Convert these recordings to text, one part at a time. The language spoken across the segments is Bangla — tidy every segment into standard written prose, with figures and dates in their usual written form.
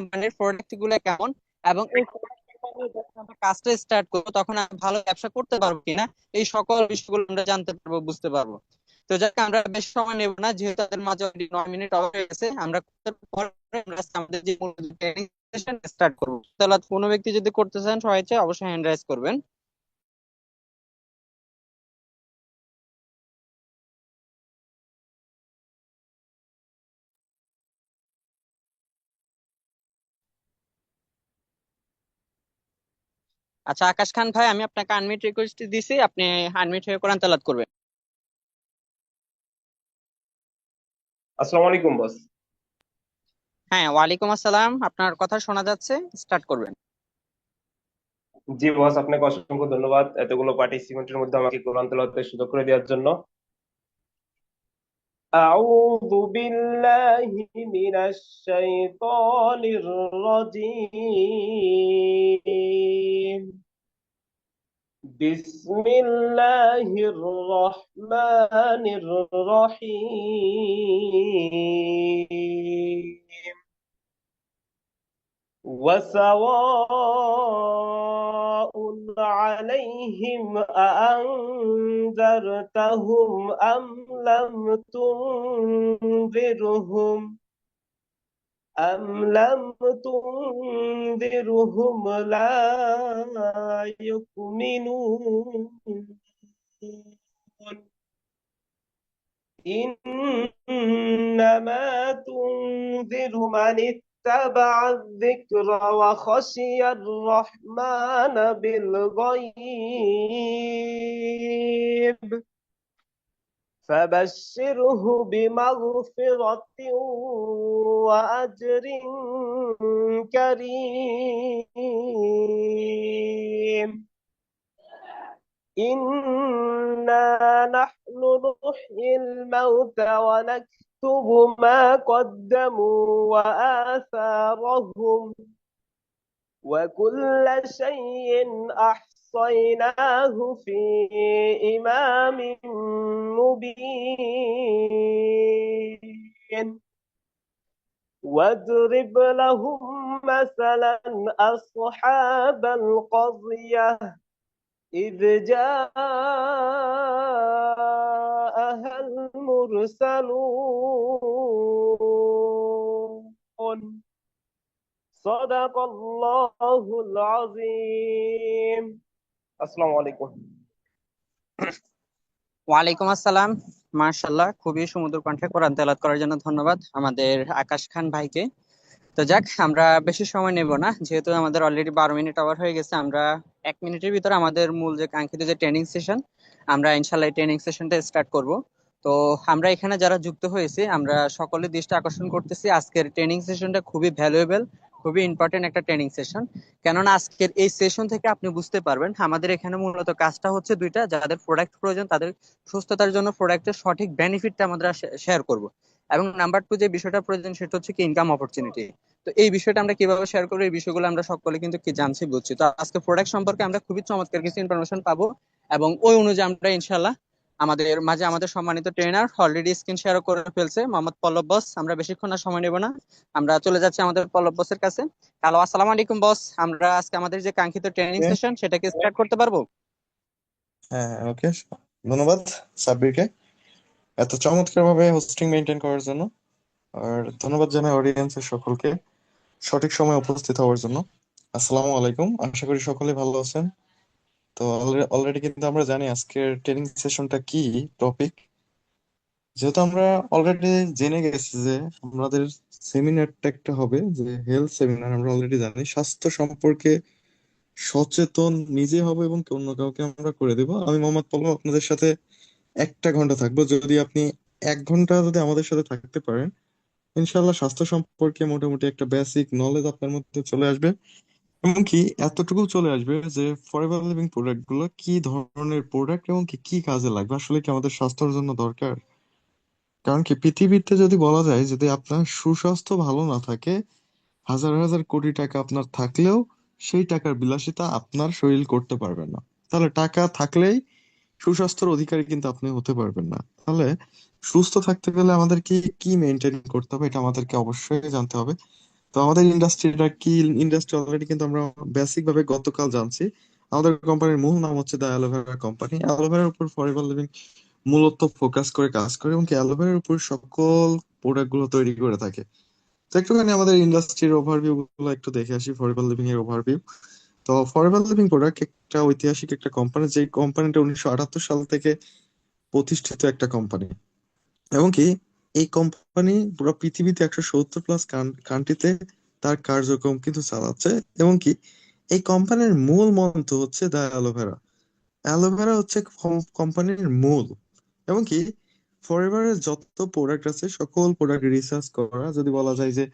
কোম্পানির প্রোডাক্ট গুলো কেমন, এবং এই product নিয়ে যখন আমরা কাজটা স্টার্ট করবো তখন আমরা ভালো ব্যবসা করতে পারবো কিনা, এই সকল বিষয়গুলো আমরা জানতে পারবো, বুঝতে পারবো। তো যাকে আমরা বেশি সময় নেব না, যেহেতু তাদের মাঝে অলরেডি 9 মিনিট ওভার হয়ে গেছে, আমরা পরে আমরা আজকে আমাদের যে মূল ট্রেনিং সেশন স্টার্ট করবো। তাহলে কোনো ব্যক্তি যদি করতে চান সবাই চাই অবশ্যই হ্যান্ড রাইজ করবেন। আচ্ছা আকাশ খান ভাই, আমি আপনাকে আনমিউট রিকোয়েস্ট দিছি, আপনি আনমিউট হয়ে কোরআন তেলাওয়াত করবেন। আসসালামু আলাইকুম বস। হ্যাঁ, ওয়ালাইকুম আসসালাম, আপনার কথা শোনা যাচ্ছে, স্টার্ট করবেন। জি বস, আপনাকে অসংখ্য ধন্যবাদ এতগুলো পার্টিসিপেন্টের মধ্যে আমাকে কোরআন তেলাওয়াতের সুযোগ করে দেওয়ার জন্য। আউযু বিল্লাহি মিনাশ শাইতানির রাজীম। বিসমিল্লাহির রহমানির রহিম। وسواء عليهم أأنذرتهم لم تنذرهم أم لم تنذرهم لا يؤمنون. إنما تنذر من اتبع الذكر وخشي الرحمن بالغيب فبشره بمغفرة وأجر كريم. إنا نحن نحيي الموتى ونكتب ما قدموا وآثارهم وكل شيء أحصيناه في إمام مبين. واضرب لهم مثلا أصحاب القرية إذ جاءها المرسلون. صدق الله العظيم. السلام عليكم. ওয়ালাইকুম আসসালাম। মার্শাল্লাহ, খুবই সুমধুর কণ্ঠে কোরআন তেলাওয়াত করার জন্য ধন্যবাদ আমাদের আকাশ খান ভাইকে। তো যাক, আমরা বেশি সময় নেব না, যেহেতু আমাদের অলরেডি 12 মিনিট ওভার হয়ে গেছে। আমরা 1 মিনিটের ভিতরে আমাদের মূল যে কাঙ্ক্ষিত যে ট্রেনিং সেশন, আমরা ইনশাল্লাহ এই ট্রেনিং সেশনটা স্টার্ট করব। তো আমরা এখানে যারা যুক্ত হয়েছি, আমরা সকলে দৃষ্টি আকর্ষণ করতেছি আজকের ট্রেনিং সেশনটা খুবই ভ্যালুয়েবল, খুবই ইম্পর্টেন্ট একটা ট্রেনিং সেশন। কেননা আজকের এই সেশন থেকে আপনি বুঝতে পারবেন আমাদের এখানে মূলত কাজটা হচ্ছে দুইটা: যাদের প্রোডাক্ট প্রয়োজন তাদের সুস্থতার জন্য প্রোডাক্টের সঠিক বেনিফিটটা আমরা শেয়ার করব, এবং নাম্বার টু যে বিষয়টা প্রয়োজন সেটা হচ্ছে কি ইনকাম অপরচুনিটি। তো এই বিষয়টা আমরা কিভাবে শেয়ার করবো, এই বিষয়গুলো আমরা সকলে কিন্তু কি জানছি, বুঝছি। তো আজকে প্রোডাক্ট সম্পর্কে আমরা খুবই চমৎকার কিছু ইনফরমেশন পাবো, এবং ওই অনুযায়ী আমরা ইনশাল্লাহ আমাদের মাঝে আমাদের সম্মানিত ট্রেনার অলরেডি স্ক্রিন শেয়ার করে ফেলছে, মোহাম্মদ পল্লব বস। আমরা বেশিক্ষণ আর সময় নেব না, আমরা চলে যাচ্ছি আমাদের পল্লব বসের কাছে। হ্যালো, আসসালামু আলাইকুম বস, আমরা আজকে আমাদের যে কাঙ্ক্ষিত ট্রেনিং ওকে। সেশন সেটাকে স্টার্ট করতে পারবো? হ্যাঁ, ওকে। ধন্যবাদ সাব্বিরকে এত চমৎকার ভাবে হোস্টিং মেনটেন করার জন্য। আর ধন্যবাদ জানাই অডিয়েন্সের সকলকে সঠিক সময়ে উপস্থিত হওয়ার জন্য। আসসালামু আলাইকুম, আশা করি সকলে ভালো আছেন। তো অলরেডি কিন্তু আমরা জানি আজকের ট্রেনিং সেশনটা কি টপিক। যেহেতু আমরা অলরেডি জেনে গেছি যে আমাদের সেমিনারটা একটা হবে যে হেলথ সেমিনার, আমরা অলরেডি জানি স্বাস্থ্য সম্পর্কে সচেতন নিজে হব এবং অন্য কাউকে আমরা করে দেব। আমি মোহাম্মদ পল্লব আপনাদের সাথে 1 ঘন্টা থাকবো। যদি আপনি 1 ঘন্টা যদি আমাদের সাথে থাকতে পারেন, ইনশাল্লাহ স্বাস্থ্য সম্পর্কে মোটামুটি একটা বেসিক নলেজ আপনার মধ্যে চলে আসবে। এমনকি এতটুকু চলে আসবে যে ফরএভার লিভিং প্রোডাক্ট গুলো কি ধরনের প্রোডাক্ট এবং কি কি কাজে লাগবে, আসলে কি আমাদের স্বাস্থ্যের জন্য দরকার। কারণ কি পৃথিবীতে যদি বলা যায়, যদি আপনার সুস্বাস্থ্য ভালো না থাকে, হাজার হাজার কোটি টাকা আপনার থাকলেও সেই টাকার বিলাসিতা আপনার শরীর করতে পারবে না। তাহলে টাকা থাকলেই সুস্বাস্থ্যের অধিকারী কিন্তু আপনি হতে পারবেন না। তাহলে সুস্থ থাকতে গেলে আমাদের কি কি মেনটেন করতে হবে, এটা আমাদেরকে অবশ্যই জানতে হবে। তো আমাদের ইন্ডাস্ট্রিটা কি, ইন্ডাস্ট্রি অলরেডি কিন্তু আমরা বেসিক ভাবে গতকাল জানছি। আমাদের কোম্পানির মূল নাম হচ্ছে দ্য অ্যালোভেরা কোম্পানি। অ্যালোভেরার উপর ফরএভার লিভিং মূলত ফোকাস করে কাজ করে এবং কি অ্যালোভেরার উপর সকল প্রোডাক্ট গুলো তৈরি করে থাকে। তো একটুখানি আমাদের ইন্ডাস্ট্রির ওভারভিউ গুলো একটু দেখে আসি, ফরএভার লিভিং এর ওভারভিউ। তো ফরএভার লিভিং প্রোডাক্ট একটা ঐতিহাসিক একটা কোম্পানি, যে কোম্পানিটা 1978 সাল থেকে প্রতিষ্ঠিত একটা কোম্পানি। এবং কি এই কোম্পানি পুরো পৃথিবীতে 170+ কান্ট্রিতে তার কার্যক্রম কিন্তু চালাচ্ছে। এবং কি এই কোম্পানির মূল মন্ত্র হচ্ছে দা অ্যালোভেরা। অ্যালোভেরা হচ্ছে কোম্পানির মূল। এবং কি ফরএভারের যত প্রোডাক্ট আছে সকল প্রোডাক্ট রিসার্চ করা, যদি বলা যায় যে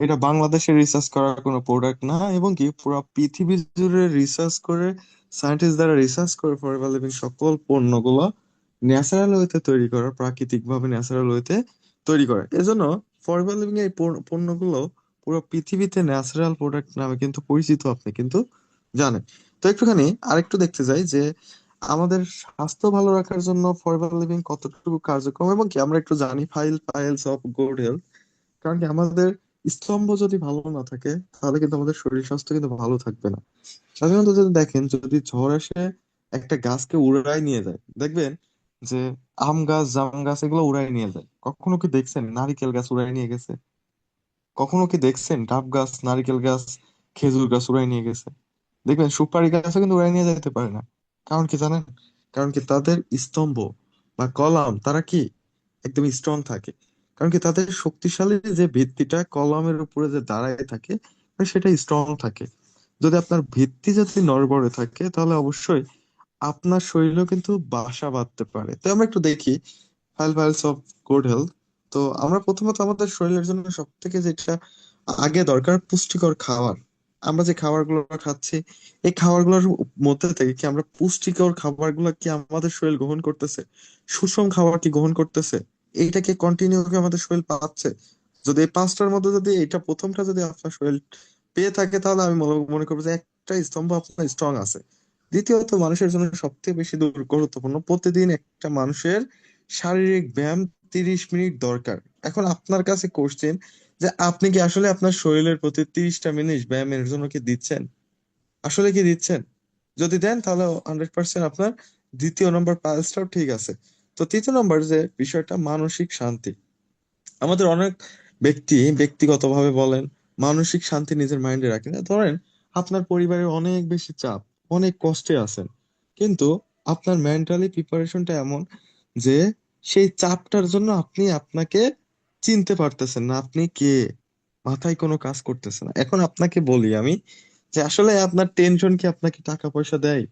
এটা বাংলাদেশে রিসার্চ করা কোনো প্রোডাক্ট না, এবং কি পুরো পৃথিবী জুড়ে রিসার্চ করে, সায়েন্টিস্ট দ্বারা রিসার্চ করে ফরএভার লিভিং সকল পণ্যগুলো ন্যাচারাল ওয়েতে তৈরি করা, প্রাকৃতিক ভাবে ন্যাচারাল ওয়েতে তৈরি করা। এজন্য ফরএভার লিভিং এই পণ্যগুলো পুরো পৃথিবীতে ন্যাচারাল প্রোডাক্ট নামে কিন্তু পরিচিত, আপনি কিন্তু জানেন। তো একটুখানি আরেকটু দেখতে যাই যে আমাদের স্বাস্থ্য ভালো রাখার জন্য ফরএভার লিভিং কতটুকু কার্যক্রম, এবং কি আমরা একটু জানি ফাইলস অফ গুড হেলথ। কারণ কি আমাদের স্তম্ভ যদি ভালো না থাকে তাহলে কিন্তু আমাদের শরীর স্বাস্থ্য কিন্তু ভালো থাকবে না। সাধারণত যদি দেখেন, যদি ঝড় এসে একটা গাছকে উড়ায় নিয়ে যায়, দেখবেন যে আম গাছ, জাম গাছ এগুলো উড়ায় নিয়ে যায়। কখনো কি দেখছেন নারিকেল গাছ উড়ায় নিয়ে গেছে? কখনো কি দেখছেন ডাব গাছ, নারিকেল গাছ, খেজুর গাছ উড়ায় নিয়ে গেছে? দেখবেন সুপারি গাছও কিন্তু উড়ায় নিয়ে যেতে পারে না। কারণ কি জানেন? কারণ কি তাদের স্তম্ভ বা কলাম তারা কি একদম স্ট্রং থাকে। কারণ কি তাদের শক্তিশালী যে ভিত্তিটা কলামের উপরে যে দাঁড়ায় থাকে, সেটা স্ট্রং থাকে। যদি আপনার ভিত্তি যদি নড়বড়ে থাকে তাহলে অবশ্যই আপনার শরীরেও কিন্তু বাসা বাঁধতে পারে। তো আমরা একটু দেখি ফাইলস অফ গুড হেলথ। তো আমরা প্রথমত আমাদের শরীরের জন্য সব থেকে যেটা আগে দরকার, পুষ্টিকর খাবার। আমরা যে খাবারগুলো খাচ্ছি, এই খাবারগুলোর মধ্যে থেকে কি আমরা পুষ্টিকর খাবারগুলো কি আমাদের শরীর গ্রহণ করতেছে? সুষম খাবার কি গ্রহণ করতেছে? এইটাকে কন্টিনিউ কি আমাদের শরীর পাচ্ছে? যদি এই পাঁচটার মধ্যে যদি এটা প্রথমটা যদি আপনার শরীর পেয়ে থাকে তাহলে আমি মনে করবো যে একটা স্তম্ভ আপনার স্ট্রং আছে। দ্বিতীয়ত, মানুষের জন্য সবথেকে বেশি গুরুত্বপূর্ণ, প্রতিদিন একটা মানুষের শারীরিক ব্যায়াম 30 মিনিট দরকার। এখন আপনার কাছে কোশ্চেন যে আপনি কি আসলে আপনার শরীরের প্রতি 30টা মিনিট ব্যায়ামের জন্য কি দিচ্ছেন? আসলে কি দিচ্ছেন? যদি দেন তাহলে 100% আপনার দ্বিতীয় নম্বর পালসটাও ঠিক আছে। তো তৃতীয় নম্বর যে বিষয়টা, মানসিক শান্তি। আমাদের অনেক ব্যক্তিগতভাবে বলেন, মানসিক শান্তি নিজের মাইন্ডে রাখেন না। ধরেন আপনার পরিবারে অনেক বেশি চাপ, অনেক কষ্টে আছেন, কিন্তু আপনার মেন্টালি প্রিপারেশনটা এমন যে সেই চাপটার জন্য আপনি আপনাকে চিনতে পারতেছেন না, আপনি কে, মাথায় কোনো কাজ করতেছে না। এখন আপনাকে বলি আমি যে আসলে আপনার টেনশন কি আপনাকে টাকা পয়সা দেয়?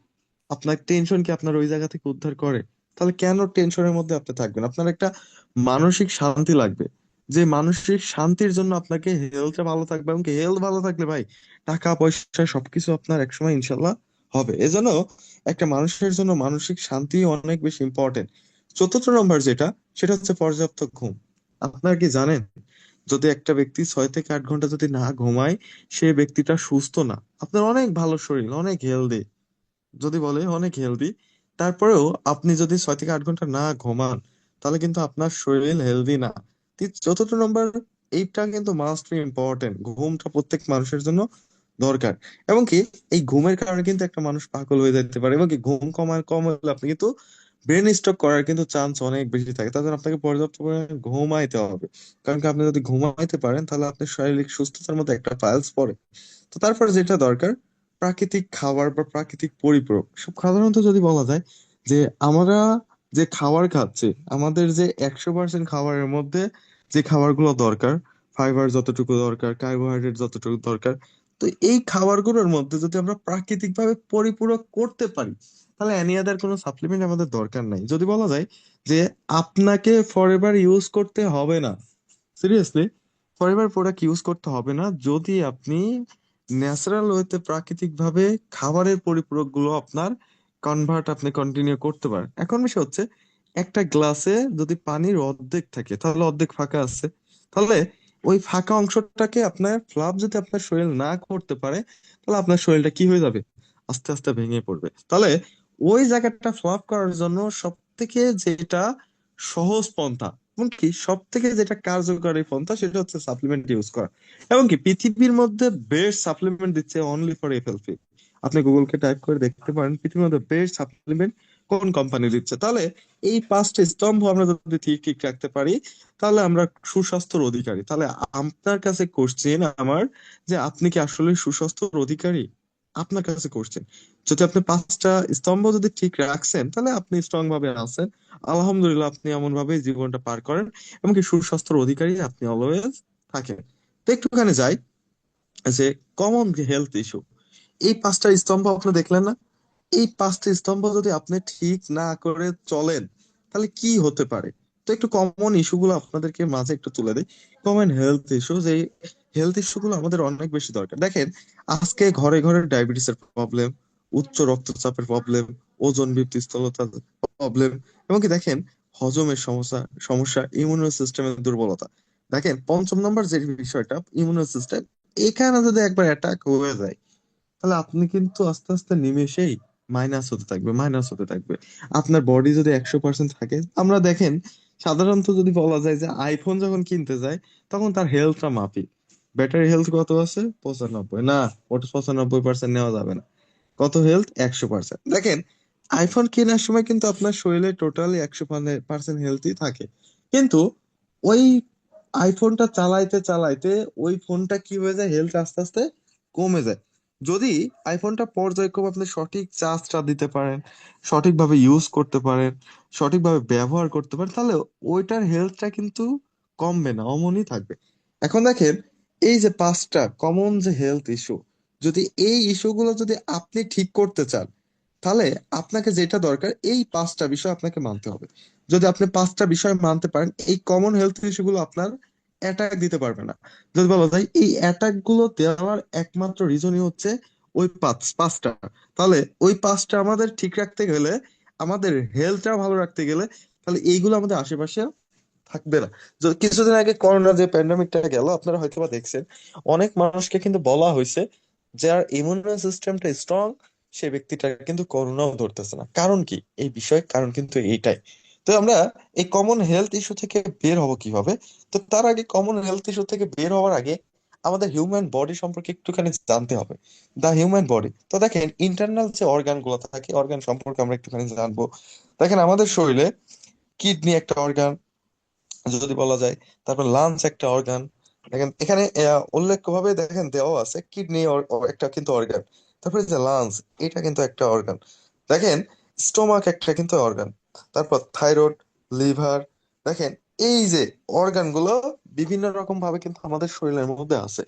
আপনার টেনশন কি আপনার ওই জায়গা থেকে উদ্ধার করে? তাহলে কেন টেনশনের মধ্যে আপনি থাকবেন? আপনার একটা মানসিক শান্তি লাগবে। যে মানসিক শান্তির জন্য আপনাকে হেলথটা ভালো থাকবে, এবং হেলথ ভালো থাকলে ভাই টাকা পয়সা সবকিছু আপনার একসময় ইনশাল্লাহ হবে। এজন্য একটা মানুষের জন্য মানসিক শান্তি অনেক বেশি ইম্পর্টেন্ট। চতুর্থ নম্বর যেটা, সেটা হচ্ছে পর্যাপ্ত ঘুম। আপনার কি জানেন, যদি একটা ব্যক্তি 6 থেকে 8 ঘন্টা যদি না ঘুমায়, সে ব্যক্তিটা সুস্থ না। আপনার অনেক ভালো শরীর, অনেক হেলদি, যদি বলে অনেক হেলদি, তারপরেও আপনি যদি 6 থেকে 8 ঘন্টা না ঘুমান তাহলে কিন্তু আপনার শরীর হেলদি না। চতুর্থ নম্বর, এইটা কিন্তু মাস্ট বি ইম্পর্টেন্ট, ঘুমটা প্রত্যেক মানুষের জন্য দরকার। এবং কি এই ঘুমের কারণে কিন্তু একটা মানুষ পাগল হয়ে যেতে পারে, এবং কি ঘুম কম হলে আপনি কিন্তু ব্রেন স্ট্রোক করার কিন্তু চান্স অনেক বেশি থাকে। তার জন্য আপনাকে পর্যাপ্ত পরিমাণে ঘুমাইতে হবে। কারণ কি আপনি যদি ঘুমাইতে পারেন তাহলে আপনার শারীরিক সুস্থতার মধ্যে একটা ফাইলস পড়ে। তো তারপর যেটা দরকার, প্রাকৃতিক খাবার বা প্রাকৃতিক পরিপূরক। সব সাধারণত যদি বলা যায় যে আমরা যে খাবার খাচ্ছি, আমাদের যে 100% খাবারের মধ্যে যে খাবারগুলো দরকার, ফাইবার যতটুকু দরকার, কার্বোহাইড্রেট যতটুকু দরকার, তো এই খাবারগুলোর মধ্যে যদি আমরা প্রাকৃতিক ভাবে পরিপূরক করতে পারি তাহলে এনি আদার কোনো সাপ্লিমেন্ট আমাদের দরকার নাই। যদি বলা যায় যে আপনাকে ফরএভার ইউজ করতে হবে না, সিরিয়াসলি ফরএভার প্রোডাক্ট ইউজ করতে হবে না, যদি আপনি ন্যাচারাল ওয়েতে প্রাকৃতিক ভাবে খাবারের পরিপূরক গুলো আপনার কনভার্ট আপনি কন্টিনিউ করতে পারেন। এখন বিষয় হচ্ছে, একটা গ্লাসে যদি পানির অর্ধেক থাকে তাহলে অর্ধেক ফাঁকা আছে। তাহলে ওই ফাঁকা অংশটাকে আপনার ফ্লাপ যদি আপনার শরীর না করতে পারে তাহলে আপনার শরীরটা কি হয়ে যাবে? আস্তে আস্তে ভেঙে পড়বে। তাহলে ওই জায়গাটা ফ্লাপ করার জন্য সব থেকে যেটা সহজ পন্থা, এমনকি সব থেকে যেটা কার্যকরী পন্থা সেটা হচ্ছে সাপ্লিমেন্ট ইউজ করা। এমনকি পৃথিবীর মধ্যে বেস্ট সাপ্লিমেন্ট দিচ্ছে অনলি ফর এফএলপি। আপনি গুগলকে টাইপ করে দেখতে পারেন পৃথিবীর মধ্যে বেস্ট সাপ্লিমেন্ট কোন কোম্পানি দিচ্ছে। তাহলে এই পাঁচটা স্তম্ভ আমরা যদি ঠিক ঠিক রাখতে পারি তাহলে আমরা সুস্বাস্থ্যের অধিকারী। তাহলে আপনার কাছে কোশ্চেন আমার, যে আপনি কি আসলে সুস্বাস্থ্যের অধিকারী? আপনার কাছে কোশ্চেন, যদি আপনি পাঁচটা স্তম্ভ যদি ঠিক রাখছেন তাহলে আপনি স্ট্রং ভাবে আছেন। আলহামদুলিল্লাহ, আপনি এমন ভাবে জীবনটা পার করেন এমনকি সুস্বাস্থ্যের অধিকারী আপনি অলওয়েজ থাকেন। তো একটুখানি যাই যে কমন হেলথ ইস্যু, এই পাঁচটা স্তম্ভ আপনি দেখলেন না? এই পাঁচটা স্তম্ভ যদি আপনি ঠিক না করে চলেন তাহলে কি হতে পারে? তো একটু কমন ইস্যু গুলো আপনাদেরকে মাঝে একটু তুলে দিই। কমন হেলথ ইস্যু, যে হেলথ ইস্যু গুলো আমাদের অনেক বেশি দরকার। দেখেন, আজকে ঘরে ঘরে ডায়াবেটিসের প্রবলেম, উচ্চ রক্তচাপের প্রবলেম, ওজন বৃদ্ধি, স্থূলতার প্রবলেম, এবং কি দেখেন হজমের সমস্যা সমস্যা ইমিউনো সিস্টেমের দুর্বলতা। দেখেন, পঞ্চম নম্বর যে বিষয়টা ইমিউনো সিস্টেম, এখানে যদি একবার অ্যাটাক হয়ে যায় তাহলে আপনি কিন্তু আস্তে আস্তে নিমেষেই মাইনাস হতে থাকবে, মাইনাস হতে থাকবে। আপনার বডি যদি 100% থাকে, আমরা দেখেন সাধারণত যদি বলা যায় যে আইফোন যখন কিনতে যায় তখন তার হেলথটা মাপি, ব্যাটারি হেলথ কত আছে, 95। না, ওটা 95% নেওয়া যাবে না। কত হেলথ? 100%। দেখেন, আইফোন কেনার সময় কিন্তু আপনার শরীরে টোটালি 100% হেলথই থাকে, কিন্তু ওই আইফোনটা চালাইতে চালাইতে ওই ফোনটা কি হয়ে যায়, হেলথ আস্তে আস্তে কমে যায়। যদি আইফোনটা পর্যায়ক্রমে আপনি সঠিক চার্জটা দিতে পারেন, সঠিকভাবে ইউজ করতে পারেন, সঠিকভাবে ব্যবহার করতে পারেন, তাহলে ওইটার হেলথটা কিন্তু কমবে না, অমনই থাকবে। এখন দেখেন, এই যে পাঁচটা কমন যে হেলথ ইস্যু, যদি এই ইস্যুগুলো যদি আপনি ঠিক করতে চান তাহলে আপনাকে যেটা দরকার এই পাঁচটা বিষয় আপনাকে মানতে হবে। যদি আপনি পাঁচটা বিষয় মানতে পারেন এই কমন হেলথ ইস্যুগুলো আপনার অ্যাটাক দিতে পারবে না। যদি বলা যায় এই অ্যাটাক গুলো দেওয়ার একমাত্র রিজনই হচ্ছে ওই পাঁচটা। তাহলে ওই পাঁচটা আমাদের ঠিক রাখতে গেলে, আমাদের হেলথটা ভালো রাখতে গেলে, তাহলে এইগুলো আমাদের আশেপাশে থাকবে না। কিছুদিন আগে করোনা যে প্যান্ডামিকটা গেল, আপনারা হয়তোবা দেখছেন অনেক মানুষকে কিন্তু বলা হয়েছে যার ইমিউন সিস্টেমটা স্ট্রং সেই ব্যক্তিটা কিন্তু করোনাও ধরতেছে না। কারণ কি এই বিষয়? কারণ কিন্তু এইটাই। তো আমরা এই কমন হেলথ ইস্যু থেকে বের হব কিভাবে? তো তার আগে, কমন হেলথ ইস্যু থেকে বের হওয়ার আগে আমাদের হিউম্যান বডি সম্পর্কে একটুখানি জানতে হবে। দা হিউম্যান বডি, তো দেখেন ইন্টারনাল যে অর্গান গুলো থাকে, অর্গান সম্পর্কে আমরা একটুখানি জানবো। দেখেন, আমাদের শরীরে কিডনি একটা অর্গান যদি বলা যায়, তারপর লাংস একটা অর্গান। দেখেন এখানে উল্লেখ্যভাবে দেখেন দেওয়া আছে কিডনি একটা কিন্তু অর্গান, তারপরে যে লাংস, এটা কিন্তু একটা অর্গান। দেখেন, স্টোমাক একটা কিন্তু অর্গান, তারপর থাইরয়েড, লিভার। দেখেন, এই যে অর্গান গুলো বিভিন্ন রকম ভাবে কিন্তু আমাদের শরীরের মধ্যে আছে।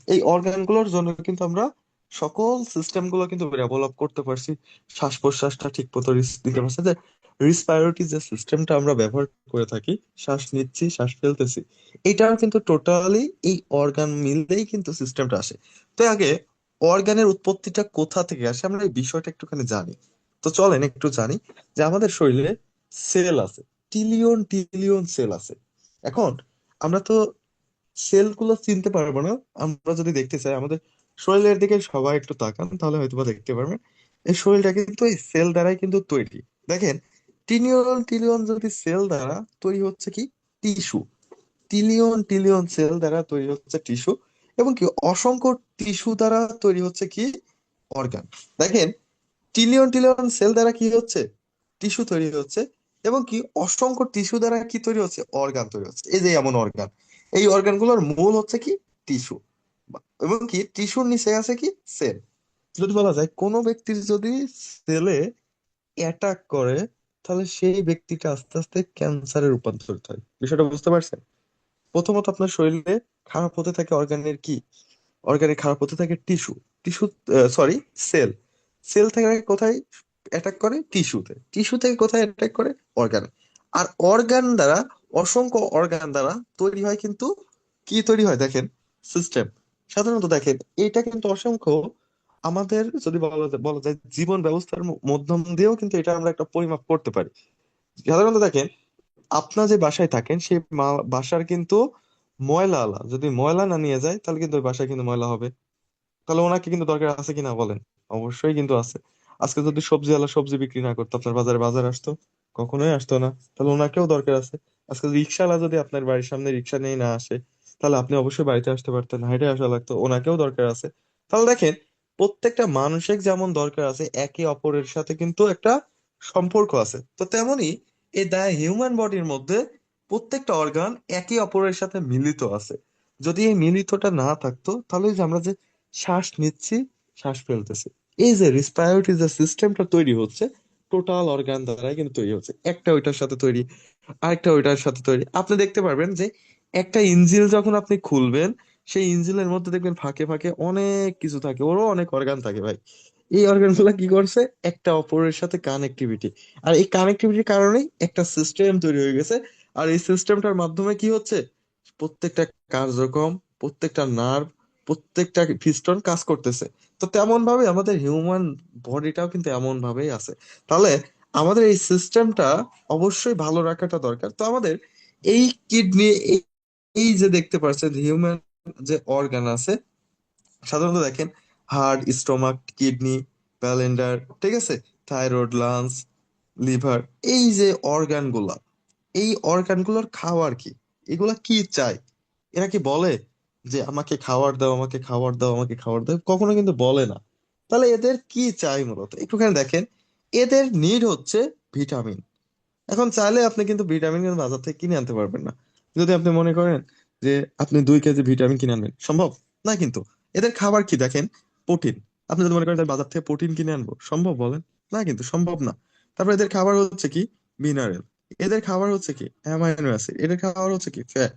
এই অর্গান গুলোর জন্য কিন্তু আমরা সকল সিস্টেম গুলো কিন্তু ডেভেলপ করতে পারছি। শ্বাস প্রশ্বাসটা ঠিক মতো দিতে পারছি, যে রিসপাইরেটরি যে সিস্টেমটা আমরা ব্যবহার করে থাকি, শ্বাস নিচ্ছি শ্বাস ফেলতেছি, এটাও কিন্তু টোটালি এই অর্গান মিললেই কিন্তু সিস্টেমটা আসে। তো আগে অর্গানের উৎপত্তিটা কোথা থেকে আসে আমরা এই বিষয়টা একটুখানি জানি। তো চলেন একটু জানি যে আমাদের শরীরে সেল আছে, ট্রিলিয়ন ট্রিলিয়ন সেল আছে। এখন আমরা তো সেল গুলো চিনতে পারবো না। আমরা যদি দেখতে চাই আমাদের শরীরের দিকে সবাই একটু তাকান তাহলে হয়তোবা দেখতে পারবেন এই শরীরটা কিন্তু এই সেল দ্বারাই কিন্তু তৈরি। দেখেন, ট্রিলিয়ন ট্রিলিয়ন যদি সেল দ্বারা তৈরি হচ্ছে কি, টিস্যু। ট্রিলিয়ন ট্রিলিয়ন সেল দ্বারা তৈরি হচ্ছে টিস্যু, এবং কি অসংখ্য টিস্যু দ্বারা তৈরি হচ্ছে কি, অর্গান। দেখেন, ট্রিলিয়ন ট্রিলিয়ন সেল দ্বারা কি হচ্ছে, টিস্যু তৈরি হচ্ছে, এবং কি অসংখ্য টিস্যু দ্বারা কি তৈরি হচ্ছে, অর্গান তৈরি হচ্ছে। এই যে এমন অর্গান, এই অর্গানগুলোর মূল হচ্ছে কি, টিস্যু। এবং কি টিস্যুর নিচে আছে কি, সেল। যদি বলা যায় কোনো ব্যক্তির যদি সেলে অ্যাটাক করে তাহলে সেই ব্যক্তিটা আস্তে আস্তে ক্যান্সারে রূপান্তরিত হয়। বিষয়টা বুঝতে পারছেন? প্রথমত আপনার শরীরে খারাপ হতে থাকে অর্গানের কি, অর্গানে খারাপ হতে থাকে tissue. Tissue, sorry, cell. Cell থেকে কোথায় অ্যাটাক করে, টিস্যুতে। টিস্যু থেকে কোথায় অ্যাটাক করে, অর্গানে। আর অর্গান দ্বারা, অসংখ্য অর্গান দ্বারা তৈরি হয় কিন্তু কি তৈরি হয় দেখেন, সিস্টেম। সাধারণত দেখেন এটা কিন্তু অসংখ্য আমাদের যদি বলা যায় জীবন ব্যবস্থার মাধ্যম দিয়েও কিন্তু এটা আমরা একটা পরিমাপ করতে পারি। সাধারণত দেখেন, আপনার যে বাসায় থাকেন সেই বাসার কিন্তু ময়লা আলা যদি ময়লা না নিয়ে যায় তাহলে কিন্তু ওই বাসায় কিন্তু ময়লা হবে। তাহলে ওনাকে কিন্তু দরকার আছে কিনা বলেন? অবশ্যই কিন্তু আছে। আজকে যদি সবজি আলা সবজি বিক্রি না করতো, আপনার বাজারে বাজার আসতো? কখনোই আসতো না। তাহলে ওনাকেও দরকার আছে। আজকে রিক্সাওয়ালা যদি আপনার বাড়ির সামনে রিক্সা নিয়ে না আসে, তাহলে আপনি অবশ্যই বাড়িতে আসতে পারতেন, হেঁটে আসা লাগতো, ওনাকেও দরকার আছে। তাহলে দেখেন, প্রত্যেকটা মানুষের যেমন দরকার আছে, একে অপরের সাথে কিন্তু একটা সম্পর্ক আছে। তো তেমনি এই দ্য হিউম্যান বডির মধ্যে প্রত্যেকটা অর্গান একে অপরের সাথে মিলিত আছে। যদি এই মিলিতটা না থাকতো, তাহলে এই যে আমরা যে শ্বাস নিচ্ছি, শ্বাস ফেলতেছি, এই যে রেসপিরেটরি যে সিস্টেমটা তৈরি হচ্ছে, টোটাল অর্গান দ্বারাই কিন্তু তৈরি হচ্ছে। একটা ওইটার সাথে তৈরি, আরেকটা ওইটার সাথে তৈরি। আপনি দেখতে পারবেন যে একটা ইঞ্জিল যখন আপনি খুলবেন, সেই ইঞ্জিলের মধ্যে দেখবেন ফাঁকে ফাঁকে অনেক কিছু থাকে, ওরও অনেক অর্গান থাকে ভাই। এই অর্গান গুলা কি করছে, একটা অপরের সাথে কানেক্টিভিটি, আর এই কানেক্টিভিটির কারণেই একটা সিস্টেম তৈরি হয়ে গেছে। আর এই সিস্টেমটার মাধ্যমে কি হচ্ছে, প্রত্যেকটা কার্যক্রম, প্রত্যেকটা নার্ভ, প্রত্যেকটা পিস্টন কাজ করতেছে। তো তেমন ভাবে আমাদের হিউম্যান বডিটাও কিন্তু এমন ভাবেই আছে। তাহলে আমাদের এই সিস্টেমটা অবশ্যই ভালো রাখাটা দরকার। তো আমাদের এই কিডনি, এই যে দেখতে পাচ্ছেন হিউম্যান যে অর্গান আছে, সাধারণত দেখেন হার্ট, স্টোমাক, কিডনি, ব্যালেন্ডার, ঠিক আছে, থাইরয়েড, লাংস, লিভার, এই যে অর্গান গুলা, এই অর্গান গুলোর খাবার কি, এগুলা কি চাই? এরা কি বলে যে আমাকে খাবার দাও, আমাকে খাবার দাও, আমাকে খাবার দাও? কখনো কিন্তু বলে না। তাহলে এদের কি চাই মূলত একটুখানি দেখেন। এদের নিড হচ্ছে ভিটামিন। এখন চাইলে আপনি কিন্তু ভিটামিন কিন্তু বাজার থেকে কিনে আনতে পারবেন না। যদি আপনি মনে করেন যে আপনি 2 কেজি ভিটামিন কিনে আনবেন, সম্ভব না কিন্তু। এদের খাবার কি দেখেন, প্রোটিন। আপনি যদি মনে করেন যে বাজার থেকে প্রোটিন কিনে আনবো, সম্ভব বলেন? না কিন্তু, সম্ভব না। তারপর এদের খাবার হচ্ছে কি, মিনারেল। এদের খাবার হচ্ছে কি, অ্যামাইনো অ্যাসিড। এদের খাবার হচ্ছে কি, ফ্যাট।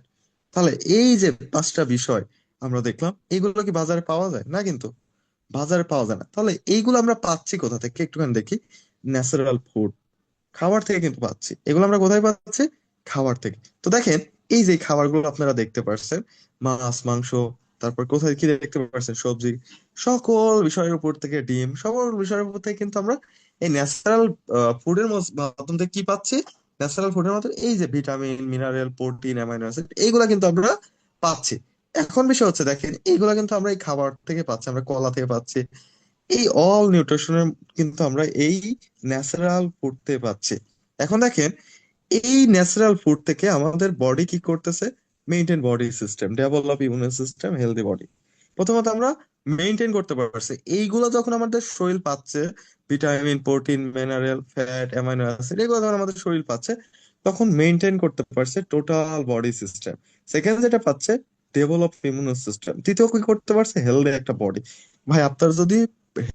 তাহলে এই যে 5টা বিষয় আমরা দেখলাম, এইগুলো কি বাজারে পাওয়া যায়? না কিন্তু, বাজারে পাওয়া যায় না। তাহলে এইগুলো আমরা পাচ্ছি কোথা থেকে, একটুখানি দেখি। ন্যাচারাল ফুড, খাবার থেকে কিন্তু পাচ্ছি। এগুলো আমরা কোথায় পাচ্ছি? খাবার থেকে। তো দেখেন, এই যে খাবারগুলো আপনারা দেখতে পাচ্ছেন, মাছ, মাংস, তারপর কোথায় কি দেখতে পাচ্ছেন, সবজি, সকল বিষয়ের উপর থেকে, ডিম, সকল বিষয়ের উপর থেকে কিন্তু আমরা এই ন্যাচারাল ফুডের মাধ্যম থেকে কি পাচ্ছি? ন্যাচারাল ফুডের মাধ্যমে এই যে vitamin, mineral, protein, amino acid, এইগুলা কিন্তু আমরা পাচ্ছি। এখন বিষয় হচ্ছে দেখেন, এইগুলা কিন্তু আমরা এই খাবার থেকে পাচ্ছি, আমরা কলা থেকে পাচ্ছি। এই অল নিউট্রিশনের কিন্তু আমরা এই ন্যাচারাল ফুড থেকে পাচ্ছি। এখন দেখেন, এই ন্যাচারাল ফুড থেকে আমাদের বডি কি করতেছে, maintain body system, develop immune system, healthy body. প্রথমত আমরা মেইনটেইন করতে পারছি এইগুলো যখন আমাদের শরীর পাচ্ছে, vitamin, protein, mineral, fat, amino acid, এগুলো যখন আমাদের শরীর পাচ্ছে, তখন মেইনটেইন করতে পারছে টোটাল বডি সিস্টেম। সেকেন্ড যেটা পাচ্ছে, ডেভেলপ ইমিউন সিস্টেম। তৃতীয় কি করতে পারছে, হেলদি একটা বডি। ভাই, আপনার যদি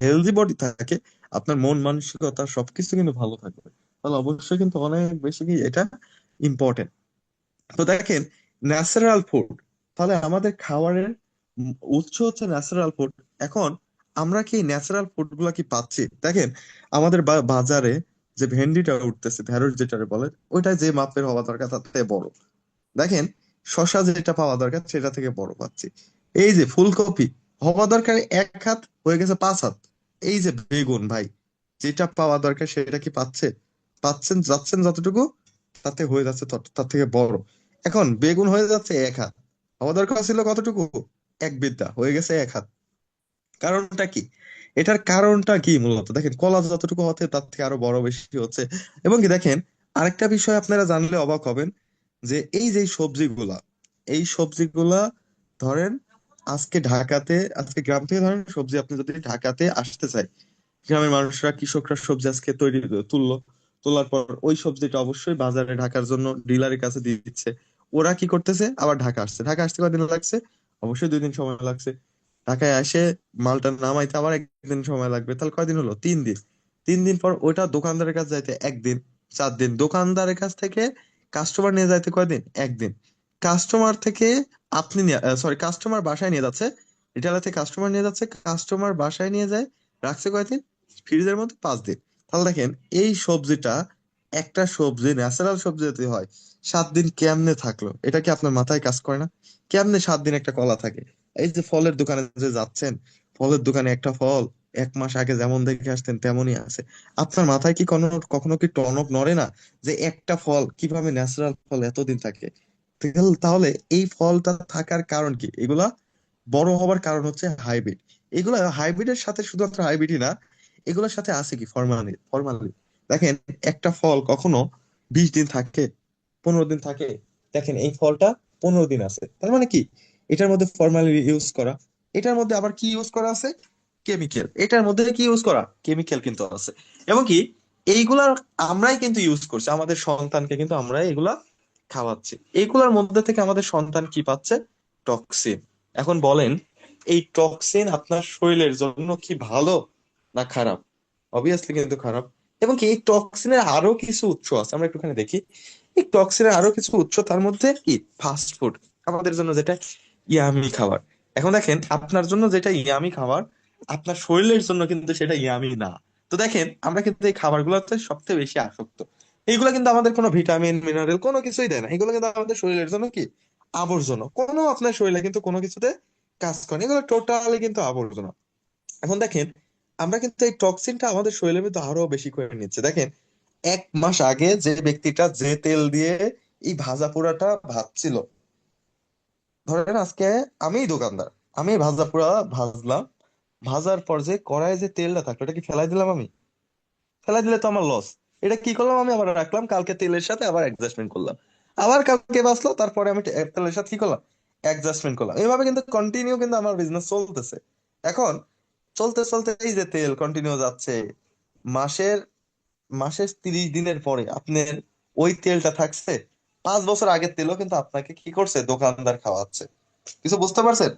হেলদি বডি থাকে, আপনার মন মানসিকতা সবকিছু কিন্তু ভালো থাকবে। তাহলে অবশ্যই কিন্তু অনেক বেশি কি এটা ইম্পর্টেন্ট। তো দেখেন, ন্যাচারাল ফুড, তাহলে আমাদের খাবারের উৎস হচ্ছে ন্যাচারাল ফুড। এখন আমরা কি ন্যাচারাল ফুড গুলা কি পাচ্ছি? দেখেন, আমাদের বাজারে যে ভেন্ডিটা উঠতেছে, ঢেঁড়স যেটা বলে, ওইটা যে মাপের হওয়া দরকার তার থেকে বড়। দেখেন, শসা যেটা পাওয়া দরকার সেটা থেকে বড় পাচ্ছি। এই যে ফুলকপি হওয়া দরকার 1 হাত, হয়ে গেছে 5 হাত। এই যে বেগুন ভাই, যেটা পাওয়া দরকার সেটা কি পাচ্ছে? পাচ্ছেন, যাচ্ছেন যতটুকু, তাতে হয়ে যাচ্ছে তার থেকে বড়। এখন বেগুন হয়ে যাচ্ছে 1 হাত, হওয়া দরকার ছিল কতটুকু? এক বিদ্যা, হয়ে গেছে 1 হাত। কারণটা কি? এটার কারণটা কি মূলত দেখেন, কলা যতটুকু হচ্ছে তার থেকে আরো বড় বেশি হচ্ছে। এবং কি দেখেন, আরেকটা বিষয় আপনারা জানলে অবাক হবেন, যে এই যে সবজিগুলা, এই সবজিগুলা ধরেন আজকে ঢাকাতে, আজকে গ্রাম থেকে ধরেন সবজি আপনি যদি ঢাকাতে আসতে চাই, গ্রামের মানুষরা, কৃষকরা সবজি আজকে তুললো, তোলার পর ওই সবজিটা অবশ্যই বাজারে ঢাকার জন্য ডিলারের কাছে দিয়ে দিচ্ছে। ওরা কি করতেছে, আবার ঢাকা আসছে। ঢাকা আসতে কয়দিন লাগছে? অবশ্যই 2 দিন সময় লাগছে। ঢাকায় এসে মালটা নামাইতে আবার 1 দিন সময় লাগবে। তাহলে কয়দিন হলো? 3 দিন। 3 দিন পর ওইটা দোকানদারের কাছে যাইতে 1 দিন। 4 দিন। দোকানদারের কাছ থেকে কাস্টমার নিয়ে যাইতে কয়দিন? 1 দিন। কাস্টমার থেকে আপনি নিয়ে, সরি, কাস্টমার বাসায় নিয়ে যাচ্ছে, রিটেলার থেকে কাস্টমার নিয়ে যাচ্ছে, কাস্টমার বাসায় নিয়ে যায়, রাখছে কয়দিন? ফ্রিজের মধ্যে 5 দিন। তাহলে দেখেন, এই সবজিটা, একটা সবজি, ন্যাচারাল সবজি যদি হয়, 7 দিন কেমনে থাকলো, এটা কি আপনার মাথায় কাজ করে না? কেমনে 7 দিন একটা কলা থাকে? এই যে ফলের দোকানে যে যাচ্ছেন, ফলের দোকানে একটা ফল 1 মাস আগে যেমন দেখে আসতেন তেমনই আছে। আপনার মাথায় কি কখনো কখনো কি টনক নড়ে না, যে একটা ফল কিভাবে, ন্যাচারাল ফল এতদিন থাকে? তাহলে এই ফলটা থাকার কারণ কি? এগুলা বড় হবার কারণ হচ্ছে হাইব্রিড। এগুলা হাইব্রিডের সাথে শুধুমাত্র হাইব্রিডই না, এগুলোর সাথে আছে কি, ফরমালিন। ফরমালিন। দেখেন, একটা ফল কখনো 20 দিন থাকে? 15 দিন থাকে। দেখেন এই ফলটা 15 দিন আছে, তার মানে কি এটার মধ্যে ফরমালিন ইউজ করা, এটার মধ্যে আবার কি ইউজ করা আছে, কেমিক্যাল, এটার মধ্যে কি ইউজ করা, কেমিক্যাল কিন্তু আছে। এবং কি এইগুলা আমরাই কিন্তু ইউজ করছি, আমাদের সন্তানকে কিন্তু আমরাই এগুলা খাওয়াচ্ছি। এইগুলোর মধ্যে থেকে আমাদের সন্তান কি পাচ্ছে, টক্সিন। এখন বলেন এই টক্সিন আপনার শরীরের জন্য কি ভালো না খারাপ? অবভিয়াসলি কিন্তু খারাপ। এবং কি এই টক্সিনের আরো কিছু উৎস আছে, আমরা একটুখানি দেখি। এই টক্সিনের আরো কিছু উৎস, তার মধ্যে কি ফাস্ট ফুড, আমাদের জন্য যেটা ইয়ামি খাবার। এখন দেখেন আপনার জন্য যেটা ইয়ামি খাবার, আপনার শরীরের জন্য কিন্তু সেটা ইয়ামি না। তো দেখেন আমরা কিন্তু এই খাবারগুলোতে সবচেয়ে বেশি আসক্ত। এইগুলো কিন্তু আমাদের কোনো ভিটামিন মিনারেল কোনো কিছুই দেয় না, এগুলো কিন্তু আমাদের শরীরের জন্য কি আবর্জনা, কোনো আপনার শরীরে কিন্তু কোনো কিছুতে কাজ করে না, এগুলো টোটালি কিন্তু আবর্জনা। এখন দেখেন আমরা কিন্তু এই টক্সিনটা আমাদের শরীরের মধ্যে আরো বেশি করে নিচ্ছে। দেখেন 1 মাস আগে যে ব্যক্তিটা যে তেল দিয়ে এই ভাজা পোড়াটা ভাজছিল, ধরেন আজকে আমি দোকানদার, আমি ভাজা পোড়া ভাজলাম, ভাজার পর যে কড়াইয়ে যে তেলটা থাকলো এটা কি ফেলাই দিলাম আমি? ফেলাই দিলে তো আমার লস। এটা কি করলাম, আমি আবার রাখলাম, কালকে তেলের সাথে আবার অ্যাডজাস্টমেন্ট করলাম, আবার কালকে বাঁচলো, তারপরে আমি তেলের সাথে কি করলাম, অ্যাডজাস্টমেন্ট করলাম। এইভাবে কিন্তু কন্টিনিউ কিন্তু আমার বিজনেস চলতেছে। এখন চলতে চলতে এই যে তেল কন্টিনিউ যাচ্ছে, মাসের মাসের 30 দিনের পরে আপনার ওই তেলটা থাকছে 5 বছর আগের তেলও কিন্তু আপনাকে কি করছে, দোকানদার খাওয়াচ্ছে। কিছু বুঝতে পারছেন?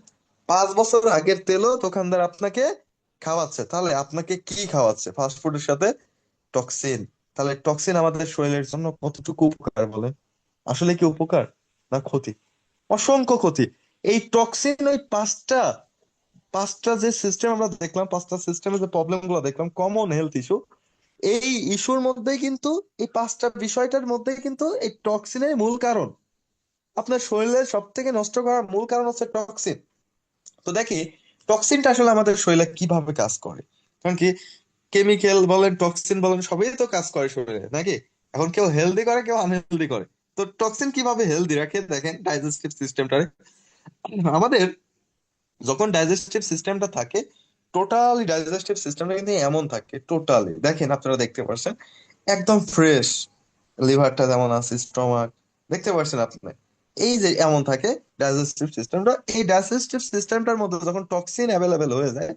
5 বছর আগের তেলও দোকানদার আপনাকে খাওয়াচ্ছে। তাহলে আপনাকে কি খাওয়াচ্ছে ফাস্ট ফুডের সাথে? টক্সিন। তাহলে টক্সিন আমাদের শরীরের জন্য কতটুকু উপকার বলে? আসলে কি উপকার না ক্ষতি? অসংখ্য ক্ষতি। এই টক্সিন ওই পাঁচটা পাঁচটা যে সিস্টেম আমরা দেখলাম, পাঁচটা সিস্টেমের যে প্রবলেম গুলো দেখলাম, কমন হেলথ ইস্যু, এই ইস্যুর মধ্যেই কিন্তু এই পাঁচটা বিষয়টার মধ্যেই কিন্তু এই টক্সিনের মূল কারণ। আপনার শরীরের সব থেকে নষ্ট করার মূল কারণ হচ্ছে টক্সিন। তো দেখি টক্সিনটা আসলে আমাদের শরীরে কিভাবে কাজ করে। কারণ কি কেমিক্যাল বলেন টক্সিন বলেন সবই তো কাজ করে শরীরে নাকি? এখন কেউ হেলদি করে কেউ আনহেলদি করে। তো টক্সিন কিভাবে হেলদি রাখে দেখেন ডাইজেস্টিভ সিস্টেমটারে। আমাদের যখন ডাইজেস্টিভ সিস্টেমটা থাকে, টোটালি ডাইজেস্টিভ সিস্টেমটা কিন্তু এমন থাকে, টোটালি দেখেন আপনারা দেখতে পাচ্ছেন একদম ফ্রেশ। লিভারটা যেমন আছে, স্টমাক দেখতে পাচ্ছেন আপনি, এই যে এমন থাকে ডাইজেস্টিভ সিস্টেমটা। এই ডাইজেস্টিভ সিস্টেমটার মধ্যে যখন টক্সিন অ্যাভেলেবেল হয়ে যায়,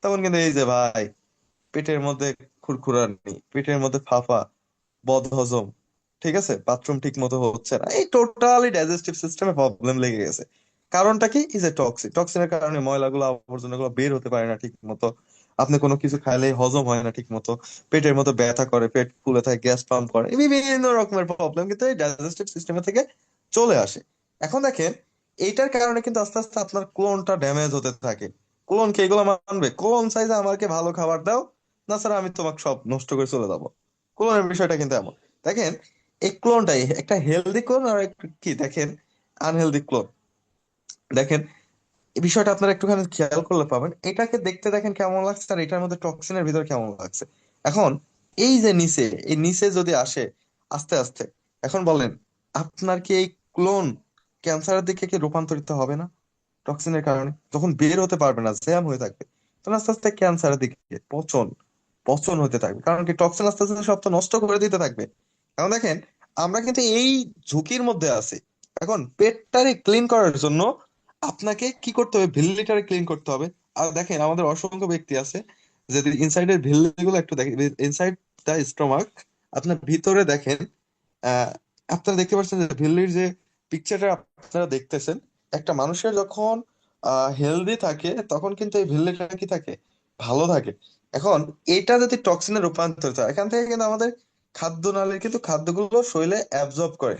তখন কিন্তু এই যে ভাই পেটের মধ্যে খুরখুরানি, পেটের মধ্যে ফাফা, বদহজম, ঠিক আছে, বাথরুম ঠিক মতো হচ্ছে না, এই টোটালি ডাইজেস্টিভ সিস্টেমে প্রবলেম লেগে গেছে। কারণটা কি, এই যে টক্সিন, টক্সিনের কারণে ময়লাগুলো আবর্জনাগুলো বের হতে পারে না ঠিক মতো, আপনি কোনো কিছু খাইলে হজম হয় না ঠিক মতো, পেটের মতো ব্যথা করে, পেট ফুলে থাকে, গ্যাস পাম্প করে, এই বিভিন্ন রকমের প্রবলেম কিন্তু এই ডাইজেস্টিভ সিস্টেমে থেকে চলে আসে। এখন দেখেন এইটার কারণে কিন্তু আস্তে আস্তে আপনার কোলনটা ড্যামেজ হতে থাকে। কোলন কে এগুলো মানবে? কোলন চাইছে আমাকে ভালো খাবার দাও, না স্যার আমি তোমাকে সব নষ্ট করে চলে যাবো। ক্লোনের বিষয়টা কিন্তু এমন। দেখেন এই ক্লোনটাই একটা হেলদি ক্লোন আর একটা কি দেখেন আনহেলদি ক্লোন। দেখেন এই বিষয়টা আপনারা একটুখানি খেয়াল করলে পাবেন, এটাকে দেখতে দেখেন কেমন লাগছে আর এটার মধ্যে টক্সিনের ভিতর কেমন লাগছে। এখন এই যে নিচে, এই নিচে যদি আসে আস্তে আস্তে, এখন বলেন আপনার কি এই ক্লোন ক্যান্সারের দিকে কি রূপান্তরিত হবে না? টক্সিনের কারণে যখন বের হতে পারবে না, জ্যাম হয়ে থাকবে, তখন আস্তে আস্তে ক্যান্সারের দিকে পচন পচন হতে থাকবে। কারণ কি টক্সিন আস্তে আস্তে সব তো নষ্ট করে দিতে থাকবে। এখন দেখেন আমরা কিন্তু এই ঝুঁকির মধ্যে আছি। এখন পেটটারে ক্লিন করার জন্য আপনাকে কি করতে হবে, ভিলিটারে ক্লিন করতে হবে। আর দেখেন আমাদের অসংখ্য ব্যক্তি আছে যদি ইনসাইডের ভিল্লি গুলো একটু দেখেন, ইনসাইড দা স্টমাক, আপনার ভিতরে দেখেন, আহ আপনারা দেখতে পাচ্ছেন যে ভিল্লির যে পিকচারটা আপনারা দেখতেছেন, একটা মানুষের যখন হেলদি থাকে তখন কিন্তু এই ভিল্লিটা কি থাকে, ভালো থাকে। এখন এটা যদি টক্সিনে রূপান্তরিত হয়, এখান থেকে কিন্তু আমাদের খাদ্য নালীর কিন্তু খাদ্যগুলো শরীরে অ্যাবজর্ব করে।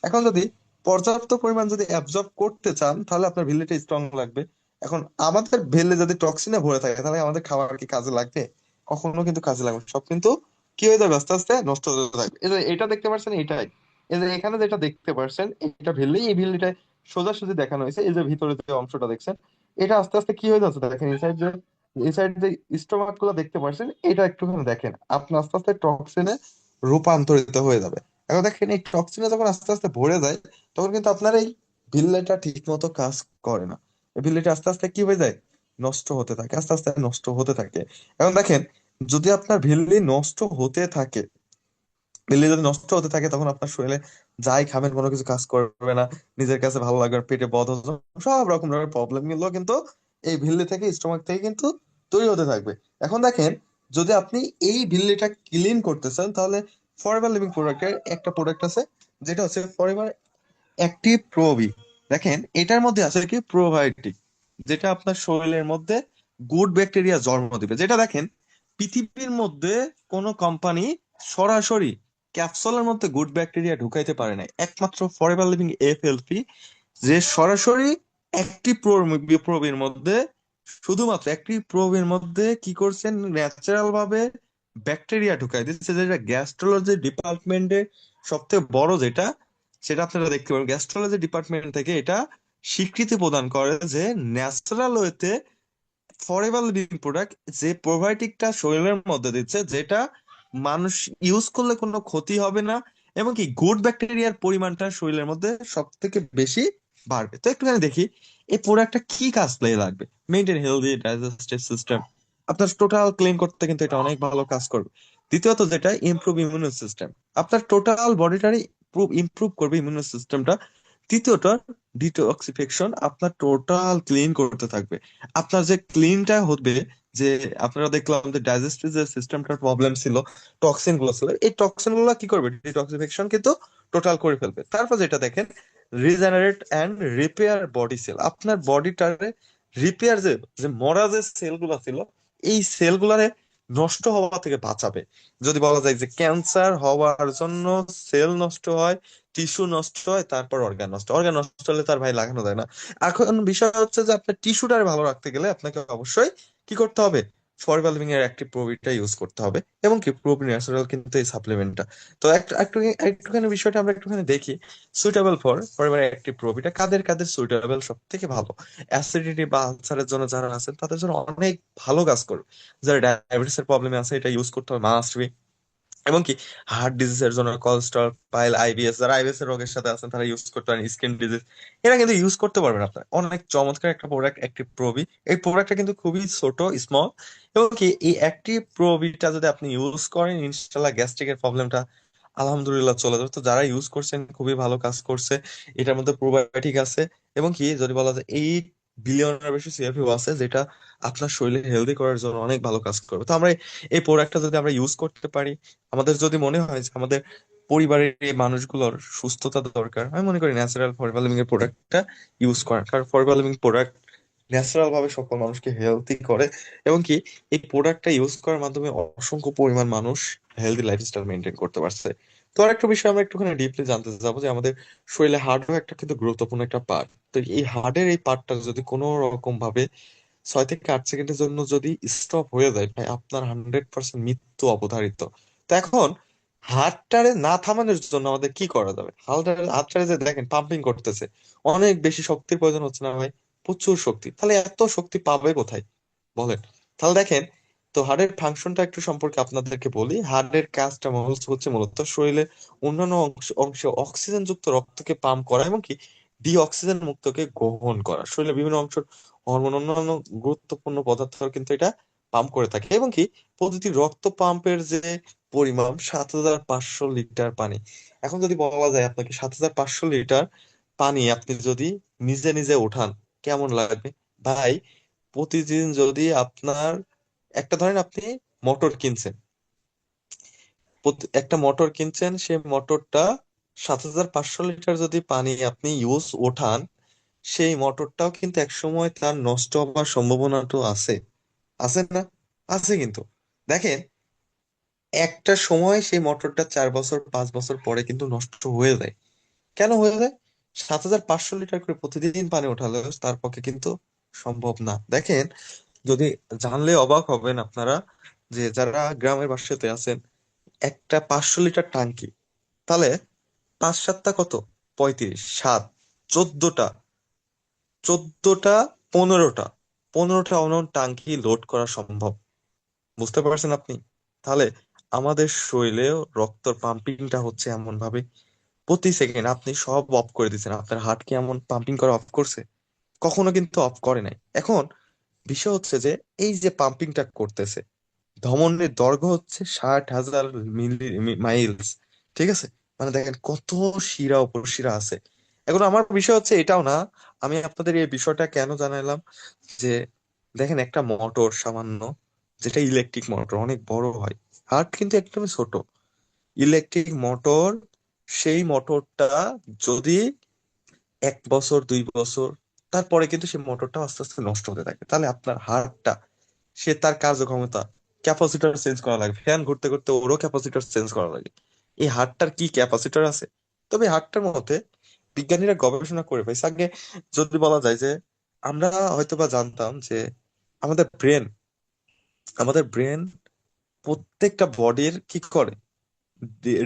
এখন যদি পর্যাপ্ত পরিমাণ যদি অ্যাবজর্ব করতে চান, তাহলে আপনার ভিল্লিটা স্ট্রং লাগবে। এখন আমাদের ভিল্লি যদি টক্সিনে ভরে থাকে, তাহলে আমাদের খাবার কি কাজে লাগবে? কখনো কিন্তু কাজে লাগবে না। সব কিন্তু কি হয়ে যাবে, আস্তে আস্তে নষ্ট হতে থাকবে। এই যে এটা দেখতে পাচ্ছেন, এটাই এই যে এখানে যেটা দেখতে পাচ্ছেন এটা ভিল্লি, এই ভিল্লিটা সোজাসুজি দেখানো হয়েছে। এই যে ভিতরে যে অংশটা দেখছেন, এটা আস্তে আস্তে কি হয়ে যাচ্ছে দেখেন, ইনসাইড যে স্টোমাক গুলো দেখতে পাচ্ছেন, এটা একটুখানি দেখেন, আপনার আস্তে আস্তে টক্সিনে রূপান্তরিত হয়ে যাবে। এখন দেখেন এই টক্সিনে যখন আস্তে আস্তে ভরে যায়, তখন কিন্তু আপনার এই ভিল্লিটা ঠিক মতো কাজ করে না। এই ভিল্লিটা আস্তে আস্তে কি হয়ে যায়, নষ্ট হতে থাকে, আস্তে আস্তে নষ্ট হতে থাকে। এখন দেখেন যদি আপনার ভিল্লি নষ্ট হতে থাকে, বিল্লি যদি নষ্ট হতে থাকে তখন আপনার শরীরে যাই খাবেন কোনো কিছু কাজ করবে না, নিজের কাছে ভালো লাগবে না, পেটে বদহজম সব রকম প্রবলেম গুলো কিন্তু এই ভিল্লি থেকে, স্টোমাক থেকে কিন্তু তৈরি হতে থাকবে। এখন দেখেন, যদি আপনি এই ভিল্লিটা ক্লিন করতে চান তাহলে ফরএভার লিভিং প্রোডাক্টের একটা প্রোডাক্ট আছে যেটা হচ্ছে ফরএভার অ্যাক্টিভ প্রোবি। দেখেন এটার মধ্যে আছে কি প্রোবায়োটিক, যেটা আপনার শরীরের মধ্যে গুড ব্যাকটেরিয়া জন্ম দিবে। যেটা দেখেন পৃথিবীর মধ্যে কোনো কোম্পানি সরাসরি ক্যাপসুলের মধ্যে গুড ব্যাকটেরিয়া ঢুকাইতে পারে না, একমাত্র ফরএভার লিভিং এফএলপি যে সরাসরি অ্যাক্টিভ প্রোবির মধ্যে, শুধুমাত্র অ্যাক্টিভ প্রোবির মধ্যে কি করছেন, ন্যাচারাল ভাবে ব্যাকটেরিয়া ঢুকাই দিচ্ছে। যেটা গ্যাস্ট্রোলজি ডিপার্টমেন্টে সবথেকে বড় যেটা, সেটা আপনারা দেখতে পারেন গ্যাস্ট্রোলজি ডিপার্টমেন্ট থেকে এটা স্বীকৃতি প্রদান করে যে ন্যাচারাল ওয়েতে ফরএভার লিভিং প্রোডাক্ট যে প্রোবায়োটিকটা শরীরের মধ্যে দিচ্ছে, যেটা মানুষ ইউজ করলে কোনো ক্ষতি হবে না, এবং কি গুড ব্যাকটেরিয়ার পরিমাণটা শরীরের মধ্যে সব থেকে বেশি বাড়বে। তো একটুখানি দেখি এই প্রোডাক্টটা কি কাজ প্লে লাগবে। মেনটেন হেলদি ডাইজেস্টিভ সিস্টেম, আপনার টোটাল ক্লিন করতে কিন্তু এটা অনেক ভালো কাজ করবে। দ্বিতীয়ত যেটা, ইমপ্রুভ ইমিউন সিস্টেম, আপনার টোটাল বডিটারই ইমপ্রুভ করবে ইমিউন সিস্টেমটা। তৃতীয়ত ডিটক্সিফিকেশন, আপনার টোটাল ক্লিন করতে থাকবে। আপনার যে ক্লিনটা হবে, যে আপনারা দেখলাম যে ডাইজেস্টিভ যে সিস্টেমটার প্রবলেম ছিল, টক্সিন গুলো ছিল, এই টক্সিন গুলো কি করবে, ডিটক্সিফিকেশন কিন্তু টোটাল করে ফেলবে। তারপর যেটা দেখেন, regenerate and repair body cell, আপনার বডিটারে রিপেয়ার যে যে মরা যে সেল গুলা ছিল, এই সেল গুলারে নষ্ট হওয়া থেকে বাঁচাবে। যদি বলা যায় যে ক্যান্সার হওয়ার জন্য সেল নষ্ট হয়, টিস্যু নষ্ট হয়, তারপর অর্গান নষ্ট, অর্গান নষ্ট হলে তার ভাই লাগানো যায় না। এখন বিষয় হচ্ছে যে আপনার টিস্যুটারে ভালো রাখতে গেলে আপনাকে অবশ্যই কি করতে হবে, ফরএভার লিভিং এর অ্যাক্টিভ প্রোবিটা ইউজ করতে হবে, এবং কি প্রোবি ন্যাচারাল কিন্তু এই সাপ্লিমেন্টটা। তো একটুখানি বিষয়টা আমরা একটুখানি দেখি। সুইটেবল ফর ফরএভার অ্যাক্টিভ প্রোবিটা কাদের কাদের সুইটেবল সব থেকে ভালো, অ্যাসিডিটি বা আলসারের জন্য যারা আছেন তাদের জন্য অনেক ভালো কাজ করবে। যারা ডায়াবেটিস এর প্রবলেমে আছে এটা ইউজ করতে হবে মাস্ট। এবং কি হার্ট ডিজিজের জন্য কোলেস্ট্রল, পাইল, আইবিএস, যারা আইবিএস এর রোগের সাথে আছেন তারা ইউজ করতে পারেন, স্কিন ডিজিজ এরা কিন্তু ইউজ করতে পারবেন। আপনার অনেক চমৎকার একটা প্রোডাক্ট অ্যাক্টিভ প্রোবি। এই প্রোডাক্টটা কিন্তু খুবই ছোট, স্মল, এবং কি এই অ্যাক্টিভ প্রোবিটা যদি আপনি ইউজ করেন ইনশাল্লাহ গ্যাস্ট্রিকের প্রবলেমটা আলহামদুলিল্লাহ চলে যাবে। তো যারা ইউজ করছেন খুবই ভালো কাজ করছে, এটার মধ্যে প্রোবায়োটিক আছে, এবং কি যদি বলা যায় 8 বিলিয়নের বেশি সিএফইউ আছে, যেটা আপনার শরীরে হেলদি করার জন্য অনেক ভালো কাজ করবে। তো আমরা এই প্রোডাক্টটা যদি আমরা ইউজ করতে পারি, আমাদের যদি মনে হয় যে আমাদের পরিবারের এই মানুষগুলোর সুস্থতা দরকার, আমি মনে করি ন্যাচারাল ফরএভার লিভিং এর প্রোডাক্টটা ইউজ করার, কারণ ফরএভার লিভিং প্রোডাক্ট ন্যাচারাল ভাবে সকল মানুষকে হেলদি করে, এবং কি এই প্রোডাক্টটা ইউজ করার মাধ্যমে অসংখ্য পরিমাণ মানুষ হেলদি লাইফস্টাইল মেনটেন করতে পারছে। তো আরেকটা বিষয় আমরা একটুখানি ডিপলি জানতে চাবো, যে আমাদের শরীরে হার্টও একটা কিন্তু গুরুত্বপূর্ণ একটা পার্ট। তো এই হার্টের এই পার্টটা যদি কোনো রকম ভাবে 6 থেকে 8 সেকেন্ডের জন্য যদি স্টপ হয়ে যায় ভাই, আপনার 100% মৃত্যু অবধারিত। তো এখন হার্টটারে না থামানোর জন্য আমাদের কি করা যাবে? হার্টটারে যে দেখেন পাম্পিং করতেছে, অনেক বেশি শক্তির প্রয়োজন হচ্ছে না ভাই? প্রচুর শক্তি। তাহলে এত শক্তি পাবে কোথায় বলেন? তাহলে দেখেন, তো হার্টের ফাংশনটা একটু সম্পর্কে আপনাদেরকে বলি। হার্টের কাজটা হচ্ছে মূলত শরীরে অন্যান্য অংশে অক্সিজেন যুক্ত রক্তকে পাম্প করা, এবং কি ডি অক্সিজেন মুক্তকে গ্রহণ করা। শরীরের বিভিন্ন অংশ হরমোন, অন্যান্য গুরুত্বপূর্ণ পদার্থ কিন্তু এটা পাম্প করে থাকে, এবং কি প্রতিটি রক্ত পাম্পের যে পরিমাণ 7,500 লিটার পানি। এখন যদি বলা যায় আপনাকে 7,500 লিটার পানি আপনি যদি নিজে নিজে ওঠান কেমন লাগবে ভাই? প্রতিদিন যদি আপনার একটা ধরেন আপনি মোটর কিনছেন, একটা মোটর কিনছেন, সেই মোটরটা 7,500 লিটার যদি পানি আপনি ওঠান, সেই মোটরটাও কিন্তু একসময় তার নষ্ট হওয়ার সম্ভাবনাটা আছে, আছে না? আছে কিন্তু। দেখেন একটা সময় সেই মোটরটা 4 বছর 5 বছর পরে কিন্তু নষ্ট হয়ে যায়। কেন হয়ে যায়? 7,500 লিটার করে প্রতিদিন পানি ওঠালে তার পক্ষে কিন্তু সম্ভব না। দেখেন, যদি জানলে অবাক হবেন আপনারা, যে যারা গ্রামের বাসাতে আছেন, একটা 500 লিটার টাঙ্কি, তাহলে 5 7টা কত, 35, 7, 14টা, 14টা, 15টা, 15টা অনন টাঙ্কি লোড করা সম্ভব। বুঝতে পারছেন আপনি? তাহলে আমাদের শরীরে রক্তর পাম্পিংটা হচ্ছে এমন ভাবে, প্রতি সেকেন্ড আপনি সব অফ করে দিচ্ছেন, আপনার হার্ট কি এমন পাম্পিং করা অফ করছে? কখনো কিন্তু অফ করে নাই। এখন বিষয় হচ্ছে যে এই যে পাম্পিংটা করতেছে, ধমনীর দৈর্ঘ্য হচ্ছে 60,000 মাইলস, ঠিক আছে? মানে দেখেন কত শিরা উপশিরা আছে। এখন আমার বিষয় হচ্ছে এটাও না, আমি আপনাদের এই বিষয়টা কেন জানাইলাম, যে দেখেন একটা মোটর সামান্য, যেটা ইলেকট্রিক মোটর অনেক বড় হয়, হার্ট কিন্তু একদমই ছোট। ইলেকট্রিক মোটর, সেই মোটরটা যদি 1 বছর 2 বছর, তারপরে কিন্তু সেই মোটরটা আস্তে আস্তে নষ্ট হতে থাকে, তাহলে আপনার হার্টটা, সে তার কার্যক্ষমতা, ক্যাপাসিটর চেঞ্জ করা লাগে, ফ্যান ঘুরতে ঘুরতে ওরও ক্যাপাসিটর চেঞ্জ করা লাগে। এই হার্টটার কি ক্যাপাসিটর আছে? তবে হার্টটার মধ্যে বিজ্ঞানীরা গবেষণা করে পাইছে আগে। যদি বলা যায় যে আমরা হয়তোবা জানতাম যে আমাদের ব্রেন, আমাদের ব্রেন প্রত্যেকটা বডির কি করে,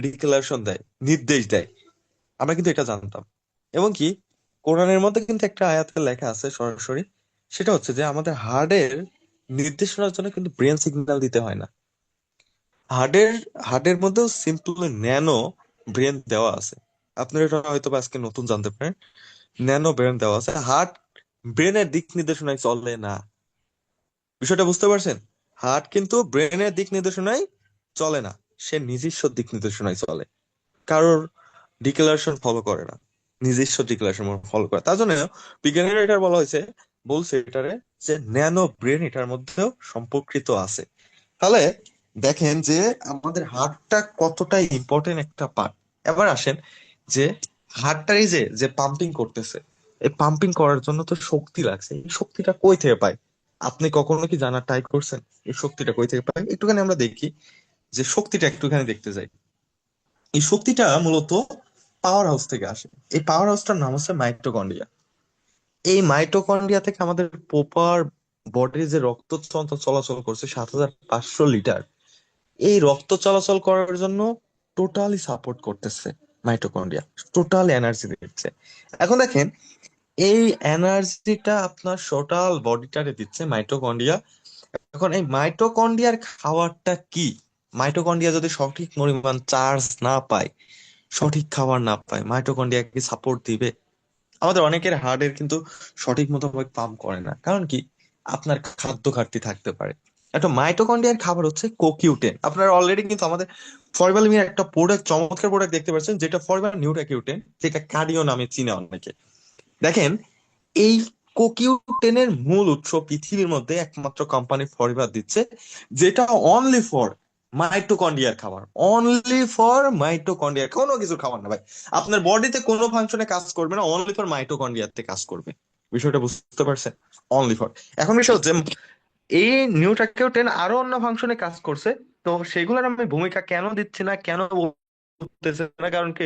রিকুলেশন দেয়, নির্দেশ দেয়, আমরা কিন্তু এটা জানতাম। এবং কি, কোরআনের মধ্যে কিন্তু একটা আয়াতে লেখা আছে সরাসরি, সেটা হচ্ছে যে আমাদের হার্টের নির্দেশনার জন্য কিন্তু ব্রেন সিগন্যাল দিতে হয় না। হার্টের হার্টের মধ্যেও সিম্পল ন্যানো ব্রেন দেওয়া আছে। আপনারা এটা হয়তো বা আজকে নতুন জানতে পারেন, ন্যানো ব্রেন দেওয়া আছে। হার্ট ব্রেনের দিক নির্দেশনায় চলে না। বিষয়টা বুঝতে পারছেন? হার্ট কিন্তু ব্রেনের দিক নির্দেশনায় চলে না, সে নিজস্ব দিক নির্দেশনায় চলে, কারোর ডিক্লারেশন ফলো করে না, নিজস্ব ডিক্লারেশন ফলো করে। তার জন্য বিজ্ঞানীরা এটা বলা হয়েছে, বলছে এটারে, যে ন্যানো ব্রেন এটার মধ্যেও সম্পর্কিত আছে। তাহলে দেখেন যে আমাদের হার্টটা কতটা ইম্পর্টেন্ট একটা পার্ট। এবার আসেন যে হার্টটা এই যে যে পাম্পিং করতেছে, এই পাম্পিং করার জন্য তো শক্তি লাগছে, এই শক্তিটা কই থেকে পায়? আপনি কখনো কি জানার ট্রাই করছেন এই শক্তিটা কই থেকে পায়? একটুখানি আমরা দেখি, যে শক্তিটা একটুখানি দেখতে যাই। এই শক্তিটা মূলত পাওয়ার হাউস থেকে আসে। এই পাওয়ার হাউসটার নাম হচ্ছে মাইটোকন্ড্রিয়া। এই মাইটোকন্ড্রিয়া থেকে আমাদের প্রপার বডির যে রক্ত চলাচল করছে 7,500 লিটার, এই রক্ত চলাচল করার জন্য টোটালি সাপোর্ট করতেছে মাইটোকন্ড্রিয়া, টোটাল এনার্জি দিচ্ছে। এখন দেখেন, এই এনার্জিটা আপনার টোটাল বডিটারে দিচ্ছে মাইটোকন্ড্রিয়া। এখন এই মাইটোকন্ড্রিয়ার খাবারটা কি? মাইটোকন্ড্রিয়া যদি সঠিক পরিমাণ চার্জ না পায়, সঠিক খাবার না পায়, মাইটোকন্ড্রিয়া কি সাপোর্ট দিবে? আমাদের অনেকের হার্টের কিন্তু সঠিক মতো পাম্প করে না, কারণ কি, আপনার খাদ্য ঘাটতি থাকতে পারে। একটা মাইটোকন্ড্রিয়ার খাবার হচ্ছে কোকিউটেন। আপনারা অলরেডি কিন্তু আমাদের ফরমালিনের একটা প্রোডাক্ট, চমৎকার প্রোডাক্ট দেখতে পাচ্ছেন, যেটা ফরমাল নিউটাকিউটেন, যেটা কার্ডিও নামে চিনে অনেকে। দেখেন, এই কোকিউটেনের মূল উৎস পৃথিবীর মধ্যে একমাত্র কোম্পানি ফরবার দিচ্ছে, যেটা অনলি ফর মাইটোকন্ড্রিয়ার খাবার, অনলি ফর মাইটোকন্ড্রিয়ার, কোনো কিছু খাবার না ভাই। আপনার বডিতে কোনো ফাংশনে কাজ করবে না, অনলি ফর মাইটোকন্ড্রিয়াতে কাজ করবে। বিষয়টা বুঝতে পারছেন? Only for. এখন বিষয় হচ্ছে, এই নিউট্রাকিউটেন আরো অন্য ফাংশনে কাজ করছে, তো সেগুলোর আমি ভূমিকা কেন দিচ্ছি না, কেন বলতেছে না, কারণ কি,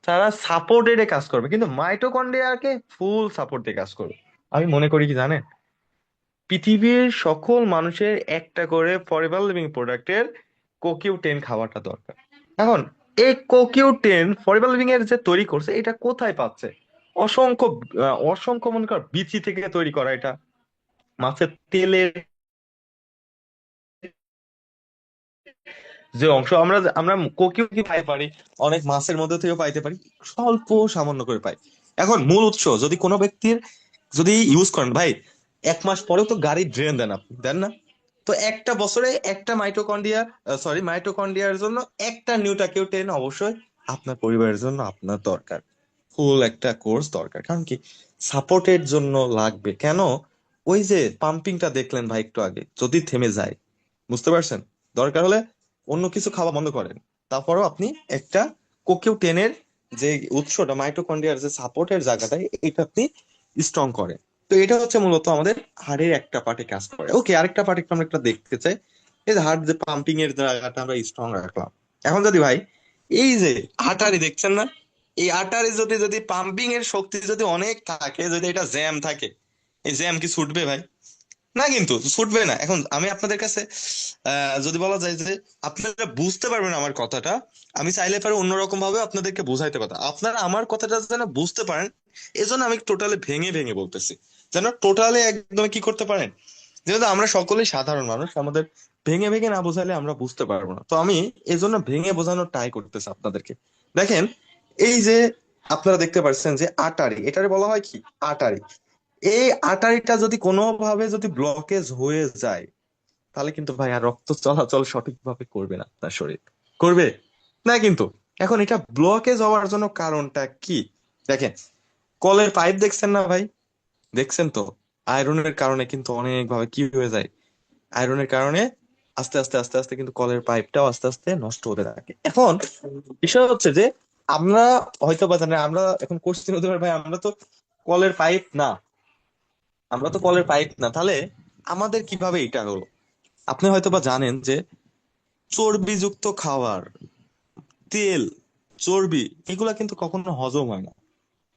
তারা সাপোর্টেড কাজ করবে, কিন্তু মাইটোকন্ড্রিয়াকে ফুল সাপোর্ট দিয়ে কাজ করবে। আমি মনে করি কি জানেন, পৃথিবীর সকল মানুষের একটা করে ফরেভার লিভিং প্রোডাক্টের কোকিউ 10 খাওয়াটা দরকার। এখন এই কোকিউ 10 ফরেভার লিভিং এর যে তৈরি করছে, এটা কোথায় পাচ্ছে? অসংখ্য অসংখ্য মনে কর বিচি থেকে তৈরি করা এটা, মাছের তেলের যে অংশ, আমরা আমরা কোকিও কি পাই পারি, অনেক মাছের মধ্যে থেকেও পাইতে পারি, স্বল্প সামান্য করে পাই। এখন মূল উৎস যদি কোনো ব্যক্তির যদি ইউজ করেন ভাই, 1 মাস পরেও তো গাড়ি ড্রেন দেন, আপনি দেন না? তো একটা বছরে একটা মাইটোকন্ড্রিয়া, সরি, মাইটোকন্ড্রিয়ার জন্য একটা নিউটাকিউটেন অবশ্যই আপনার পরিবারের জন্য আপনার দরকার। ফুল একটা কোর্স দরকার, কারণ কি, সাপোর্টের জন্য লাগবে। কেন? ওই যে পাম্পিংটা দেখলেন ভাই একটু আগে, যদি থেমে যায়, বুঝতে পারছেন? দরকার হলে অন্য কিছু খাওয়া বন্ধ করেন, তারপরেও আপনি একটা কোকিউ টেনের যে উৎসটা, মাইটোকন্ড্রিয়ার যে সাপোর্টের জায়গাটা, এটা আপনি স্ট্রং করেন। তো এটা হচ্ছে মূলত আমাদের হাড়ের একটা পার্টে কাজ করে। ওকে, আরেকটা পার্ট একটু আমরা একটা দেখতে চাই। এই যে হার্ট যে পাম্পিং এর জায়গাটা আমরা স্ট্রং রাখলাম, এখন যদি ভাই এই যে আটারি দেখছেন না, এই আটারি যদি যদি পাম্পিং এর শক্তি যদি অনেক থাকে, যদি এটা জ্যাম থাকে, এই জ্যাম কি ছুটবে ভাই? না, কিন্তু ছুটবে না। এখন আমি আপনাদের কাছে যদি বলা যায় যে আপনারা বুঝতে পারবেন আমার কথাটা, আমি চাইলে পারে অন্যরকম ভাবে আপনাদেরকে বোঝাইতে কথা, আপনারা আমার কথাটা যেন বুঝতে পারেন, এজন্য আমি টোটালি ভেঙে ভেঙে বলতেছি, যেন টোটালি একদম কি করতে পারেন। যেহেতু আমরা সকলেই সাধারণ মানুষ, আমাদের ভেঙে ভেঙে না বোঝালে আমরা বুঝতে পারবো না, তো আমি এজন্য ভেঙে বোঝানোর ট্রাই করতেছি আপনাদেরকে। দেখেন, এই যে আপনারা দেখতে পাচ্ছেন যে আটারি, এটারে বলা হয় কি, আটারি। এই আটারিটা যদি কোনোভাবে যদি ব্লকেজ হয়ে যায়, তাহলে কিন্তু ভাই আর রক্ত চলাচল সঠিকভাবে করবে না আপনার শরীর, করবে না কিন্তু। এখন এটা ব্লকেজ হওয়ার জন্য কারণটা কি? দেখেন, কলের পাইপ দেখছেন না ভাই? দেখছেন তো, আয়রনের কারণে কিন্তু অনেক ভাবে কি হয়ে যায়, আয়রনের কারণে আস্তে আস্তে আস্তে আস্তে কিন্তু কলের পাইপটাও আস্তে আস্তে নষ্ট হতে থাকে। এখন বিষয় হচ্ছে যে আমরা হয়তো বা জানেন, আমরা এখন কোশ্চেন হতে পারে ভাই আমরা তো কলের পাইপ না, তাহলে আমাদের কিভাবে এটা হলো? আপনি হয়তো বা জানেন যে চর্বিযুক্ত খাবার, তেল, চর্বি, এগুলা কিন্তু কখনো হজম হয় না।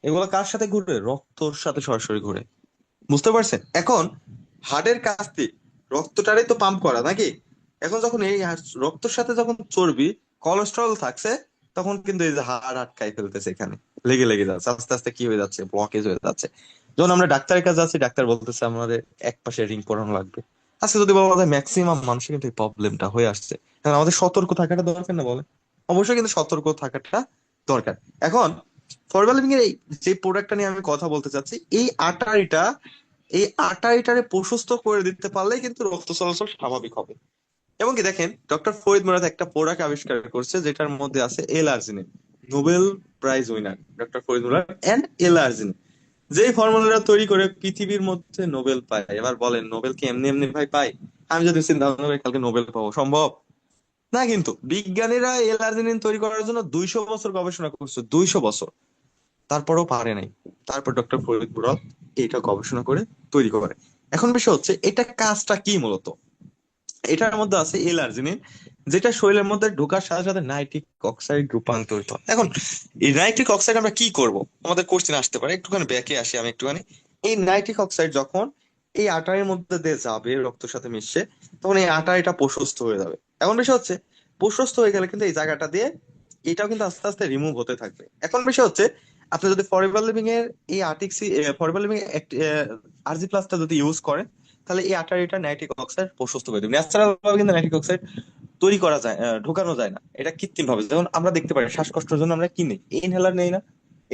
এগুলা কার সাথে ঘুরে? রক্তর সাথে সরাসরি ঘুরে। বুঝতে পারছেন? এখন হার্টের কাছে রক্তটারে তো পাম্প করা নাকি? এখন যখন এই রক্তর সাথে যখন চর্বি, কোলেস্টেরল থাকছে, তখন কিন্তু এই যে হাড় আটকাই ফেলতেছে, এখানে লেগে লেগে যাচ্ছে, আস্তে আস্তে কি হয়ে যাচ্ছে, ব্লকেজ হয়ে যাচ্ছে। যখন আমরা ডাক্তারের কাছে যাচ্ছি, ডাক্তার বলতেছে আমাদের এক পাশে রিং পরানো লাগবে। আজকে যদি বলা যায় ম্যাক্সিমাম মানুষের কিন্তু এই প্রবলেমটা হয়ে আসছে। এখন আমাদের সতর্ক থাকাটা দরকার না বলে? অবশ্যই কিন্তু সতর্ক থাকাটা দরকার। এখন ফরমাল লিভিং এর এই যে প্রোডাক্টটা নিয়ে আমি কথা বলতে চাচ্ছি, এই আর্টারিটারে প্রশস্ত করে দিতে পারলেই কিন্তু রক্ত চলাচল স্বাভাবিক হবে। এবং কি দেখেন, ডক্টর ফরিদ মুরাদ একটা প্রোডাক্ট আবিষ্কার করছে যেটার মধ্যে আছে L arginine, Nobel prize winner doctor Ferid Murad and L arginine, যেই ফর্মুলাটা তৈরি করে পৃথিবীর মধ্যে নোবেল পায়। এবার বলেন, নোবেল কি এমনি এমনি ভাই পায়? আমি যদি চিন্তা ভাবনা করি কালকে নোবেল পাবো, সম্ভব না। কিন্তু বিজ্ঞানীরা এল আর্জিনিন তৈরি করার জন্য 200 বছর গবেষণা করছে, 200 বছর, তারপরেও পারে নাই। তারপর ডক্টর ফরিদ মুরাদ এইটা গবেষণা করে তৈরি করে। এখন বিষয় হচ্ছে এটা কাজটা কি মূলত? এটার মধ্যে আছে এল আর্জিনিন, যেটা শরীরের মধ্যে ঢোকার সাথে সাথে নাইট্রিক অক্সাইড রূপান্তরিত হয়। এখন এই নাইট্রিক অক্সাইড আমরা কি করব? আমাদের কোশ্চেন আসতে পারে, একটুখানি ব্যাকে আসি আমি একটুখানি। এই নাইট্রিক অক্সাইড যখন এই আটারের মধ্যে দিয়ে যাবে রক্তের সাথে মিশে, তখন এই আটারিটা প্রশস্ত হয়ে যাবে। এখন বিষয় হচ্ছে, প্রশস্ত হয়ে গেলে কিন্তু এই জায়গাটা দিয়ে এটাও কিন্তু আস্তে আস্তে রিমুভ হতে থাকবে। এখন বিষয় হচ্ছে, আপনি যদি ফরএভার লিভিং এর এই আর্টিক্সি ফরএভার লিভিং আরজি প্লাসটা যদি ইউজ করেন, তাহলে এই আটারিটা নাইট্রিক অক্সাইড প্রশস্ত করে দেবে। ন্যাচারাল ভাবে কিন্তু নাইট্রিক অক্সাইড তৈরি করা যায়, ঢোকানো যায় না। এটা কৃত্রিম ভাবে, যেমন আমরা দেখতে পারি শ্বাসকষ্টের জন্য আমরা কি নেই, ইনহেলার নেই না?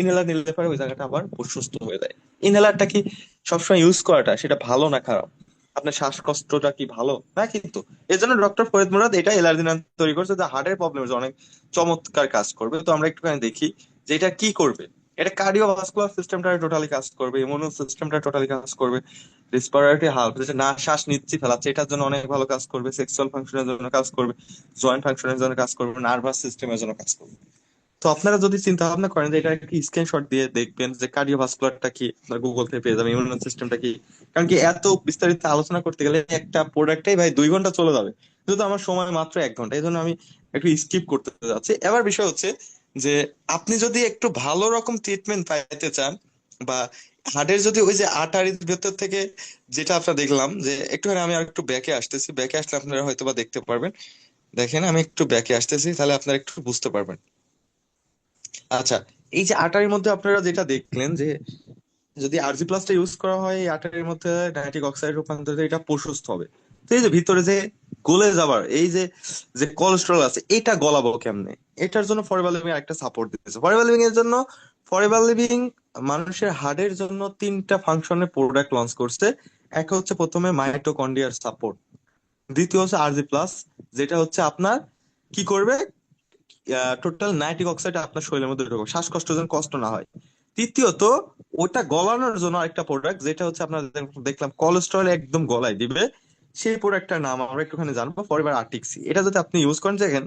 ইনহেলার নিলে পরে ওই জায়গাটা আবার প্রশস্ত হয়ে যায়। ইনহেলারটা কি সবসময় ইউজ করাটা সেটা ভালো না খারাপ? আপনার শ্বাসকষ্টটা কি ভালো না? কিন্তু এর জন্য ডক্টর ফরিদ মুরাদ এটা এলার্জিনান তৈরি করছে, যে হার্টের প্রবলেমের অনেক চমৎকার কাজ করবে। তো আমরা একটুখানি দেখি যে এটা কি করবে। এটা কার্ডিওভাস্কুলার সিস্টেমটা টোটালি কাজ করবে, ইমিউন সিস্টেমটা টোটালি কাজ করবে, রেসপিরেটরি হাল্প, যেটা না শ্বাস নিচ্ছি ফেলাচ্ছে এটার জন্য অনেক ভালো কাজ করবে, সেক্সুয়াল ফাংশনের জন্য কাজ করবে, জয়েন্ট ফাংশনের জন্য কাজ করবে, নার্ভাস সিস্টেমের জন্য কাজ করবে। তো আপনারা যদি চিন্তা ভাবনা করেন যে এটা একটি স্ক্রিনশট দিয়ে দেখবেন যে কার্ডিওভাস্কুলারটা কি, আপনার গুগল থেকে পেয়ে যাবেন, ইমিউন সিস্টেমটা কি। কারণ কি এত বিস্তারিত আলোচনা করতে গেলে একটা প্রোডাক্টটাই ভাই 2 ঘন্টা চলে যাবে, যেহেতু আমার সময় মাত্র 1 ঘন্টা, এই জন্য আমি একটু স্কিপ করতে যাচ্ছি। এবার বিষয় হচ্ছে যে আপনি যদি একটু ভালো রকম ট্রিটমেন্ট পাইতে চান, বা হার্টের যদি ওই যে আর্টারির ভেতর থেকে, যেটা আপনারা দেখলাম যে একটুখানি আমি আর একটু ব্যাকে আসতেছি, ব্যাকে আসলে আপনারা হয়তো বা দেখতে পারবেন। দেখেন আমি একটু ব্যাকে আসতেছি, তাহলে আপনারা একটু বুঝতে পারবেন। আচ্ছা, এই যে আটারির মধ্যে আপনারা যেটা দেখলেন যে যদি আরজি প্লাসটা ইউজ করা হয়, এই আটারির মধ্যে নাইট্রিক অক্সাইড রূপান্তরিত, এটা প্রশস্ত হবে। তো এই যে ভিতরে যে গলে যাবার এই যে যে কোলেস্টেরল আছে, এটা গলাবো কেমনে? এটার জন্য ফরএভার লিভিং একটা সাপোর্ট দিতেছে। ফরএভার লিভিং এর জন্য ফরএভার লিভিং মানুষের হার্টের জন্য 3টা ফাংশনের প্রোডাক্ট লঞ্চ করছে। একটা হচ্ছে প্রথমে মাইটোকন্ড্রিয়ার সাপোর্ট, দ্বিতীয় হচ্ছে আরজি প্লাস, যেটা হচ্ছে আপনার কি করবে, টোটাল নাইট্রিক অক্সাইড আপনার শরীরের মধ্যে ঢোকে, শ্বাসকষ্ট যেন কষ্ট না হয়। তৃতীয়ত, ওটা গলানোর জন্য আরেকটা প্রোডাক্ট, যেটা হচ্ছে আপনার দেখলাম কোলেস্টেরল একদম গলায় দিবে, সেই প্রোডাক্টটার নাম আমরা একটুখানি জানবো, ফরএভার আর্টিক্সি। এটা যদি আপনি ইউজ করেন, দেখেন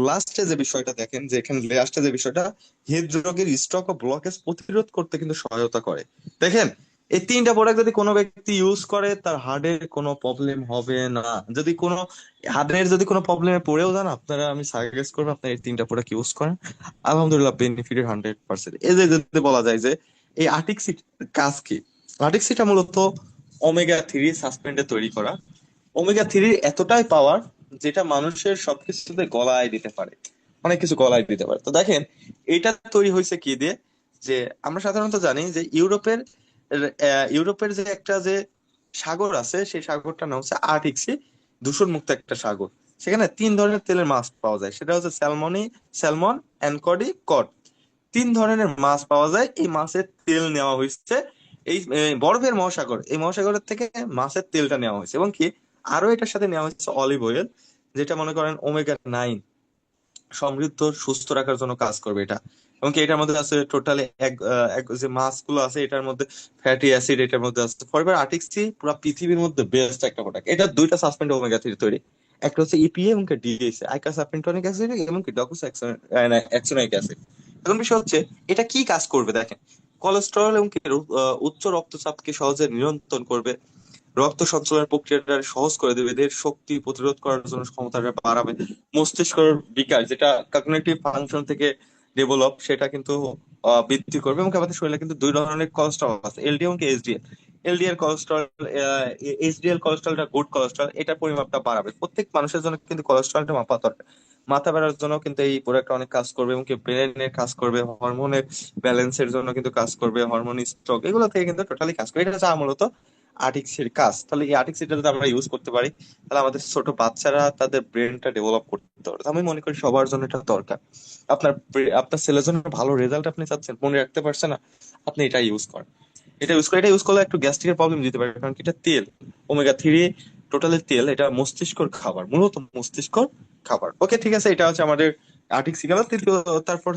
লাস্টে যে বিষয়টা দেখেন, যে এখানে লাস্টে যে বিষয়টা, হৃদরোগের স্ট্রোক ও ব্লকেজ প্রতিরোধ করতে কিন্তু সহায়তা করে। দেখেন, এই 3টা প্রোডাক্ট যদি কোনো ব্যক্তি ইউজ করে, তার হার্টের কোনো প্রবলেম হবে না। যদি কোনো হার্টের যদি কোনো প্রবলেমে পড়েও যান, আপনারা আমি সাজেস্ট করবো আপনার এই 3টা প্রোডাক্ট ইউজ করেন, আলহামদুলিল্লাহ বেনিফিটেড 100%। এই যে যদি বলা যায় যে এই আর্টিক্সির কাজ কি, আর্টিক্সিটা মূলত ওমেগা 3 সাসপেন্ডে তৈরি করা। ওমেগা 3 এতটাই পাওয়ার, যেটা মানুষের সবকিছুতে গলায় দিতে পারে, অনেক কিছু গলায় দিতে পারে। তো দেখেন, এটা তৈরি হয়েছে কি দিয়ে, যে আমরা সাধারণত জানি যে ইউরোপের যে একটা যে সাগর আছে, সেই সাগরটার নাম হচ্ছে আর্কটিক সি, দূষণ মুক্ত একটা সাগর। সেখানে 3 ধরনের তেলের মাছ পাওয়া যায়, সেটা হচ্ছে স্যালমন, অ্যানকোডি, কড। 3 ধরনের মাছ পাওয়া যায়, এই মাছের তেল নেওয়া হয়েছে এই বরফের মহাসাগর, এই মহাসাগরের থেকে মাছের তেলটা নেওয়া হয়েছে। এবং কি আরো এটার সাথে নেওয়া হচ্ছে অলিভ অয়েল, যেটা মনে করেন ওমেগা 9, সমৃদ্ধ সুস্থ রাখার জন্য কাজ করবে এটা। এবং কি এটার মধ্যে আছে টোটালি যে মাছ গুলো আছে এটার মধ্যে ফ্যাটি অ্যাসিড এটার মধ্যে আছে। ফরএভার আর্টিক সি পুরো পৃথিবীর মধ্যে বেস্ট একটা প্রোডাক্ট। এটা দুইটা সাসপেন্ড ওমেগা 3 তৈরি, একটা হচ্ছে ইপিএ এবং ডিএসএ আইকা সাপেন্টনিক অ্যাসিড এবং কি ডকুস অ্যাক্সোনিক অ্যাসিড। এখন বিষয় হচ্ছে এটা কি কাজ করবে দেখেন, কোলেস্টেরল এবং কি উচ্চ রক্তচাপকে সহজে নিয়ন্ত্রণ করবে, রক্ত সঞ্চালনের প্রক্রিয়াটা সহজ করে দেবে, এদের শক্তি প্রতিরোধ করার জন্য ক্ষমতাটা বাড়াবে, মস্তিষ্কের বিকাশ যেটা কগনিটিভ ফাংশন থেকে ডেভেলপ সেটা কিন্তু বৃদ্ধি করবে। এবং আমাদের শরীরে কিন্তু দুই ধরনের কোলেস্ট্রল আছে, এলডিএল এবং এইচডিএল। এলডিএল কোলেস্ট্রল, এইচডিএল কোলেস্ট্রলটা গুড কোলেস্ট্রল, এটার পরিমাপটা বাড়াবে। প্রত্যেক মানুষের জন্য কিন্তু কোলেস্ট্রলটা মাপা দরকার। মাথা ব্যথার জন্য কিন্তু এই প্রোডাক্টটা অনেক কাজ করবে এবং কি ব্রেনের কাজ করবে, হরমোনের ব্যালেন্সের জন্য কিন্তু কাজ করবে, হরমোন স্ট্রোক এগুলো থেকে কিন্তু টোটালি কাজ করবে। এটা যা মূলত আর্টিক্সের কাজ। তাহলে এই আর্টিক্সিটা যদি আমরা ইউজ করতে পারি তাহলে আমাদের ছোট বাচ্চারা তাদের ব্রেনটা ডেভেলপ করতে পারে। তো আমি মনে করি সবার জন্য এটা দরকার। আপনার ছেলের জন্য ভালো রেজাল্ট আপনি চাচ্ছেন, মনে রাখতে পারছেন না, আপনি এটা ইউজ করেন। এটা ইউজ করলে একটু গ্যাস্ট্রিকের প্রবলেম দিতে পারে, কারণ কি এটা তেল, ওমেগা 3 টোটালি তেল, এটা মস্তিষ্কর খাবার, মূলত মস্তিষ্কর খাবার। ওকে ঠিক আছে, এটা হচ্ছে আমাদের আর্টিক সিগাল। তারপর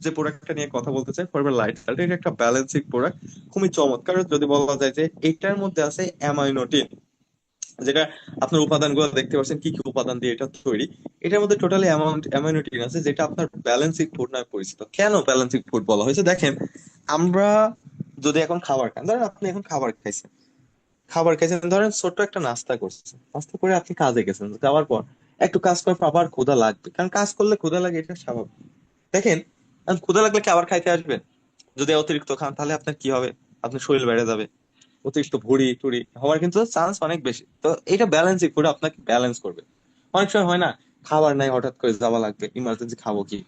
যে প্রোডাক্টটা নিয়ে কথা বলতে চাই ফরবার লাইট, এটা একটা ব্যালেন্সিং প্রোডাক্ট, খুবই চমৎকার। যদি বলা যায় যে এটার মধ্যে আছে অ্যামাইনোটিন, যেটা আপনার উপাদানগুলো দেখতে পাচ্ছেন কি কি উপাদান দিয়ে এটা তৈরি। এটার মধ্যে টোটালি অ্যামাইনোটিন আছে, যেটা আপনার ব্যালেন্সিং ফুড নামে পরিচিত। কেন ব্যালেন্সিং ফুড বলা হয়েছে দেখেন, আমরা যদি এখন খাবার খান, ধরেন আপনি এখন খাবার খাইছেন, ধরেন ছোট্ট একটা নাস্তা করছেন, নাস্তা করে আপনি কাজে গেছেন, যাওয়ার পর একটু কাজ করার পর আবার ক্ষুধা লাগবে, কারণ কাজ করলে ক্ষুধা লাগে, এটা স্বাভাবিক। দেখেন, এখন ক্ষুধা লাগলে কি আবার খাইতে আসবেন? যদি অতিরিক্ত খান তাহলে আপনার কি হবে? আপনার শরীর বেড়ে যাবে, অতিরিক্ত ভুঁড়ি টুড়ি হওয়ার কিন্তু চান্স অনেক বেশি। তো এটা ব্যালেন্সিং ফুড আপনাকে ব্যালেন্স করবে। অনেক সময় হয় না, খাবার নাই, হঠাৎ করে যাওয়া লাগবে, ইমার্জেন্সি খাবো কি?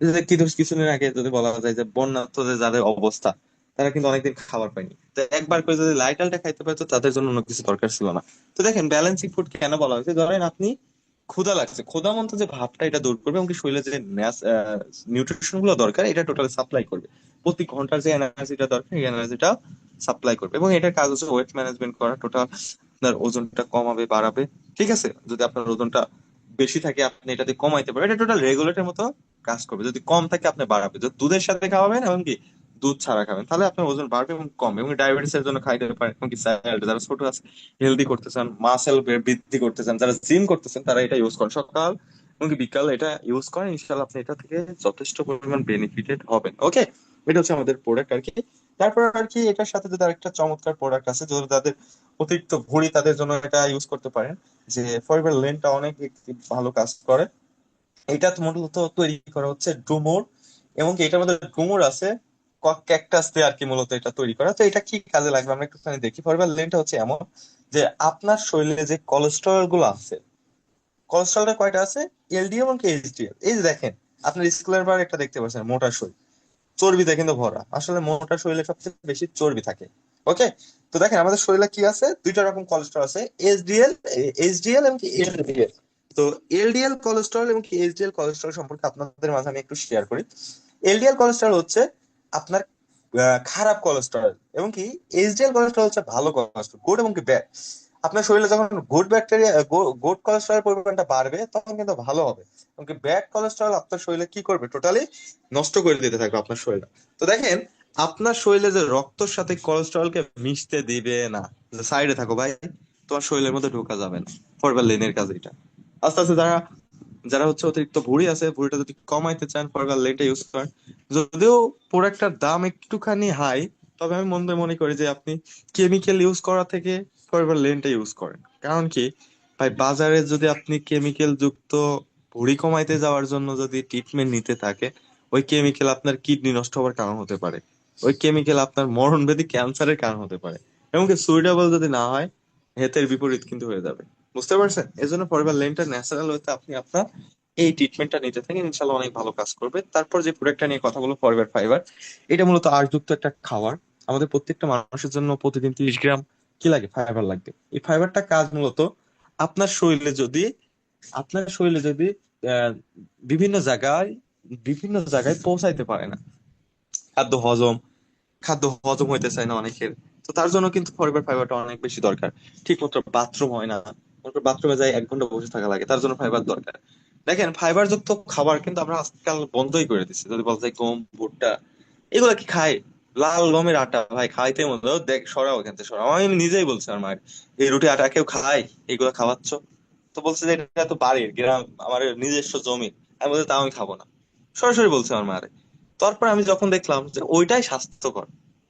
এই যে কিছুদিন আগে যদি বলা যায় যে বন্যার্থদের যাদের অবস্থা, তারা কিন্তু অনেকদিন খাবার পায়নি, তো একবার করে যদি লাইট আলটা খাইতে পারতো তাদের জন্য অন্য কিছু দরকার ছিল না। তো দেখেন ব্যালেন্সিং ফুড কেন বলা হয়েছে, ধরেন আপনি ক্ষুধা লাগছে, ক্ষুধা মন্ত যে ভাবটা এটা দূর করবে এবং কি শরীরে যে নিউট্রিশন গুলো দরকার এটা টোটালি সাপ্লাই করবে। প্রতি ঘন্টার যে এনার্জিটা দরকার এই এনার্জিটা সাপ্লাই করবে। এবং এটার কাজ হচ্ছে ওয়েট ম্যানেজমেন্ট করা, টোটাল আপনার ওজনটা কমাবে বাড়াবে। ঠিক আছে, যদি আপনার ওজনটা বেশি থাকে আপনি এটা দিয়ে কমাইতে পারবেন, এটা টোটাল রেগুলেটর মতো কাজ করবে। যদি কম থাকে আপনি বাড়াবে, যদি দুধের সাথে খাওয়াবেন এবং কি দুধ ছাড়া খাবেন তাহলে আপনার ওজন বাড়বে এবং কমবে। এবং ডায়াবেটিস এর জন্য খাইতে পারেন। এবং কি স্যালাড, যারা ছোট আছে হেলদি করতে চান, মাসেল বৃদ্ধি করতে চান, যারা জিম করতেছেন তারা এটা ইউজ করেন সকাল এবং কি বিকাল এটা ইউজ করেন, ইনশাল্লাহ আপনি এটা থেকে যথেষ্ট পরিমাণ বেনিফিটেড হবেন। ওকে, এটা হচ্ছে আমাদের প্রোডাক্ট আর কি। তারপর আর কি এটার সাথে যদি আরেকটা চমৎকার প্রোডাক্ট আছে, যদি তাদের অতিরিক্ত ভুঁড়ি তাদের জন্য এটা ইউজ করতে পারেন, যে ফরএভার লেনটা অনেক একটি ভালো কাজ করে। এটা তো মূলত তৈরি করা হচ্ছে ডুমুর, এবং কি এটার মধ্যে ডুমুর আছে, ক্যাকটাস দিয়ে আর কি মূলত এটা তৈরি করা। তো এটা কি কাজে লাগবে আমরা একটুখানি দেখি। ফরএভার লেনটা হচ্ছে এমন যে আপনার শরীরে যে কোলেস্টেরল গুলো আছে, কোলেস্টেরলটা কয়টা আছে, এলডিএল এবং এইচডিএল। এই যে দেখেন আপনার স্কুলের বার একটা দেখতে পাচ্ছেন মোটা শরীর, চর্বিতে কিন্তু ভরা, আসলে মোটা শরীরে সবচেয়ে বেশি চর্বি থাকে। ওকে, তো দেখেন আমাদের শরীরে কি আছে, দুইটা রকম কোলেস্টেরল আছে, এইচডিএল, এইচডিএল এবং এলডিএল। তো এলডিএল কোলেস্টেরল এবং এইচডিএল কোলেস্টেরল সম্পর্কে আপনাদের মাঝে আমি একটু শেয়ার করি। এলডিএল কোলেস্টেরল হচ্ছে আপনার খারাপ কোলেস্টেরল, এবং কি এইচডিএল কোলেস্টেরল হচ্ছে ভালো কোলেস্টেরল, গুড এবং কি ব্যাড। আপনার শরীরে যখন গুড ব্যাকটেরিয়া, গুড কোলেস্টেরল পরিমাণটা বাড়বে তখন কিন্তু ভালো হবে, এবং কি ব্যাড কোলেস্টেরল আপনার শরীরে কি করবে, টোটালি নষ্ট করে দিতে থাকবে আপনার শরীরে। তো দেখেন আপনার শরীরে যে রক্তর সাথে কোলেস্টেরলকে মিশতে দিবে না, সাইডে থাকো ভাই, তোমার শরীরের মধ্যে ঢোকা যাবে না। ফরবার লেনের কাজ এটা। আস্তে আস্তে যারা যারা হচ্ছে অতিরিক্ত ভুঁড়ি আছে, ভুঁড়িটা যদি কমাইতে চান ফরবার লেনটা ইউজ করেন। যদিও প্রোডাক্টটার দাম একটুখানি হাই, তবে আমি মনে করি যে আপনি কেমিক্যাল ইউজ করা থেকে ফরবার লেনটা ইউজ করেন। কারণ কি ভাই, বাজারে যদি আপনি কেমিক্যাল যুক্ত ভুঁড়ি কমাইতে যাওয়ার জন্য যদি ট্রিটমেন্ট নিতে থাকে, ওই কেমিক্যাল আপনার কিডনি নষ্ট হওয়ার কারণ হতে পারে, ওই কেমিক্যাল আপনার মরণব্যাধি ক্যান্সারের কারণ হতে পারে, এবং সুইটেবল যদি না হয় হেতের বিপরীত কিন্তু হয়ে যাবে। বুঝতে পারছেন? এজন্য ফরএভার লেনটা ন্যাচারাল হতে আপনি আপনার এই ট্রিটমেন্টটা নিতে থাকেন, ইনশাল্লাহ অনেক ভালো কাজ করবে। তারপর যে প্রোডাক্টটা নিয়ে কথা বলবো ফরএভার ফাইবার, এটা মূলত আঁশযুক্ত একটা খাবার। আমাদের প্রত্যেকটা মানুষের জন্য প্রতিদিন 30 গ্রাম কি লাগে, ফাইবার লাগবে। এই ফাইবারটা কাজ মূলত আপনার শরীরে যদি আপনার শরীরে যদি আহ, বিভিন্ন জায়গায় বিভিন্ন জায়গায় পৌঁছাইতে পারে না, খাদ্য হজম খাদ্য হজম হইতে চায় না অনেকের, তো তার জন্য কিন্তু ফরএভার ফাইবারটা অনেক বেশি দরকার। ঠিক মতো বাথরুম হয় না, বাথরুমে যাই 1 ঘন্টা বসে থাকা লাগে, তার জন্য ফাইবার দরকার। দেখেন ফাইবার যুক্ত খাবার কিন্তু আমরা আজকাল বন্ধই করে দিচ্ছি। যদি বলতে চাই গম, ভুট্টা, এগুলা কি খাই? লাল গমের আটা ভাই খাইতে মনে হয়, দেখ সরাও এখান থেকে সরাও। আমি নিজেই বলছি আমার মায়ের, এই রুটি আটা কেউ খায়? এগুলা খাওয়াচ্ছ? তো বলছে যে এটা তো বাড়ির গ্রাম, আমার নিজস্ব জমি। আমি বলছি তাও আমি খাবো না, সরাসরি বলছে আমার মারে। তারপর আমি যখন দেখলাম যে ওইটাই স্বাস্থ্যকর,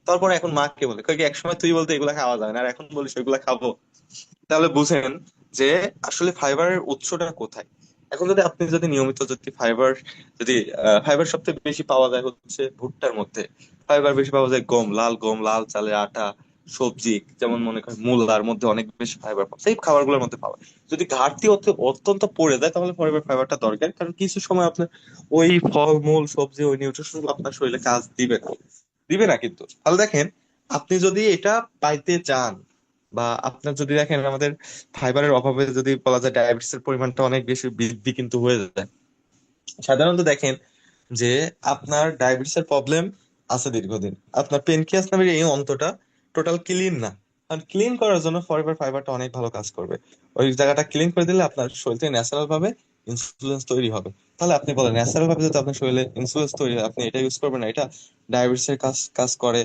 তারপর এখন মাকে বলে কই কি একসময় তুই বলতে এগুলা খাওয়া যায় না, আর এখন বলিস ওইগুলা খাবো। তাহলে বুঝেন যে আসলে ফাইবারের উৎসটা কোথায়। এখন যদি আপনি যদি নিয়মিত যদি ফাইবার, যদি ফাইবার সবথেকে বেশি পাওয়া যায় হচ্ছে ভুট্টার মধ্যে, ফাইবার বেশি পাওয়া যায় গম, লাল গম, লাল চালের আটা, সবজি যেমন মনে করেন মূলার মধ্যে অনেক বেশি ফাইবার পাওয়া সেই খাবারগুলোর মধ্যে পাওয়া। যদি ঘাটতি অত্যন্ত পড়ে যায় তাহলে ফাইবারটা দরকার, কারণ কিছু সময় আপনার ওই ফল মূল সবজি ওই নিউট্রিশন গুলো আপনার শরীরে কাজ দিবে না, দিবে না কিন্তু। তাহলে দেখেন, আপনি যদি এটা পাইতে চান, বা আপনার যদি দেখেন আমাদের ফাইবারের অভাবে যদি বলা যায় ডায়াবেটিস এর পরিমাণটা অনেক বেশি বৃদ্ধি কিন্তু হয়ে যায়। সাধারণত দেখেন যে আপনার ডায়াবেটিস এর প্রবলেম আছে দীর্ঘদিন, আপনার পেনক্রিয়াস নামের এই অন্তটা টোটাল ক্লিন না। কারণ ক্লিন করার জন্য ফাইবারটা অনেক ভালো কাজ করবে। ওই জায়গাটা ক্লিন করে দিলে আপনার শরীর থেকে ন্যাচারাল ভাবে ইনসুলিন তৈরি হবে। তাহলে আপনি বলেন ন্যাচারাল ভাবে যদি আপনার শরীরে ইনসুলিন তৈরি হয়, আপনি এটা ইউজ করবেন না? এটা ডায়াবেটিস এর কাজ কাজ করে,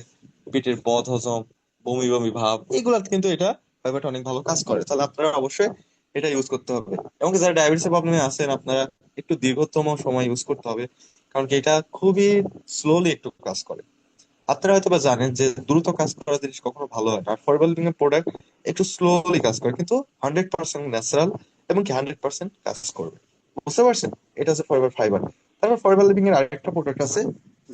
পেটের বদ হজম, বমি বমি ভাব, এগুলা কিন্তু এটা ফাইবারটা অনেক ভালো কাজ করে। তাহলে আপনারা অবশ্যই এটা ইউজ করতে হবে। এবং যারা ডায়াবেটিস এর প্রবলেমে আছেন আপনারা একটু দীর্ঘতম সময় ইউজ করতে হবে, কারণ কি এটা খুবই স্লোলি একটু কাজ করে। আপনারা হয়তো বা জানেন যে দ্রুত কাজ করা জিনিস কখনো ভালো হয় না, আর ফরমাল লিভিং এর প্রোডাক্ট একটু স্লোলি কাজ করে কিন্তু 100% ন্যাচারাল, এবং কি 100% কাজ করবে। বুঝতে পারছেন? এটা হচ্ছে ফরএভার ফাইবার। তারপর ফরএভার লিভিং এর আরেকটা প্রোডাক্ট আছে,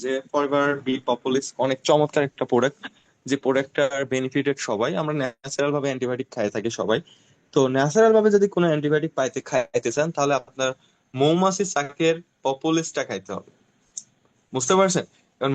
যে ফরএভার বি পপুলিস, অনেক চমৎকার একটা প্রোডাক্ট। যে প্রোডাক্টটার বেনিফিটেড সবাই, আমরা ন্যাচারাল ভাবে অ্যান্টিবায়োটিক খাই থাকি সবাই। তো ন্যাচারাল ভাবে যদি কোনো অ্যান্টিবায়োটিক খাইতে চান তাহলে আপনার মৌমাছি চাকের পপুলিসটা খাইতে হবে। বুঝতে পারছেন? কারণ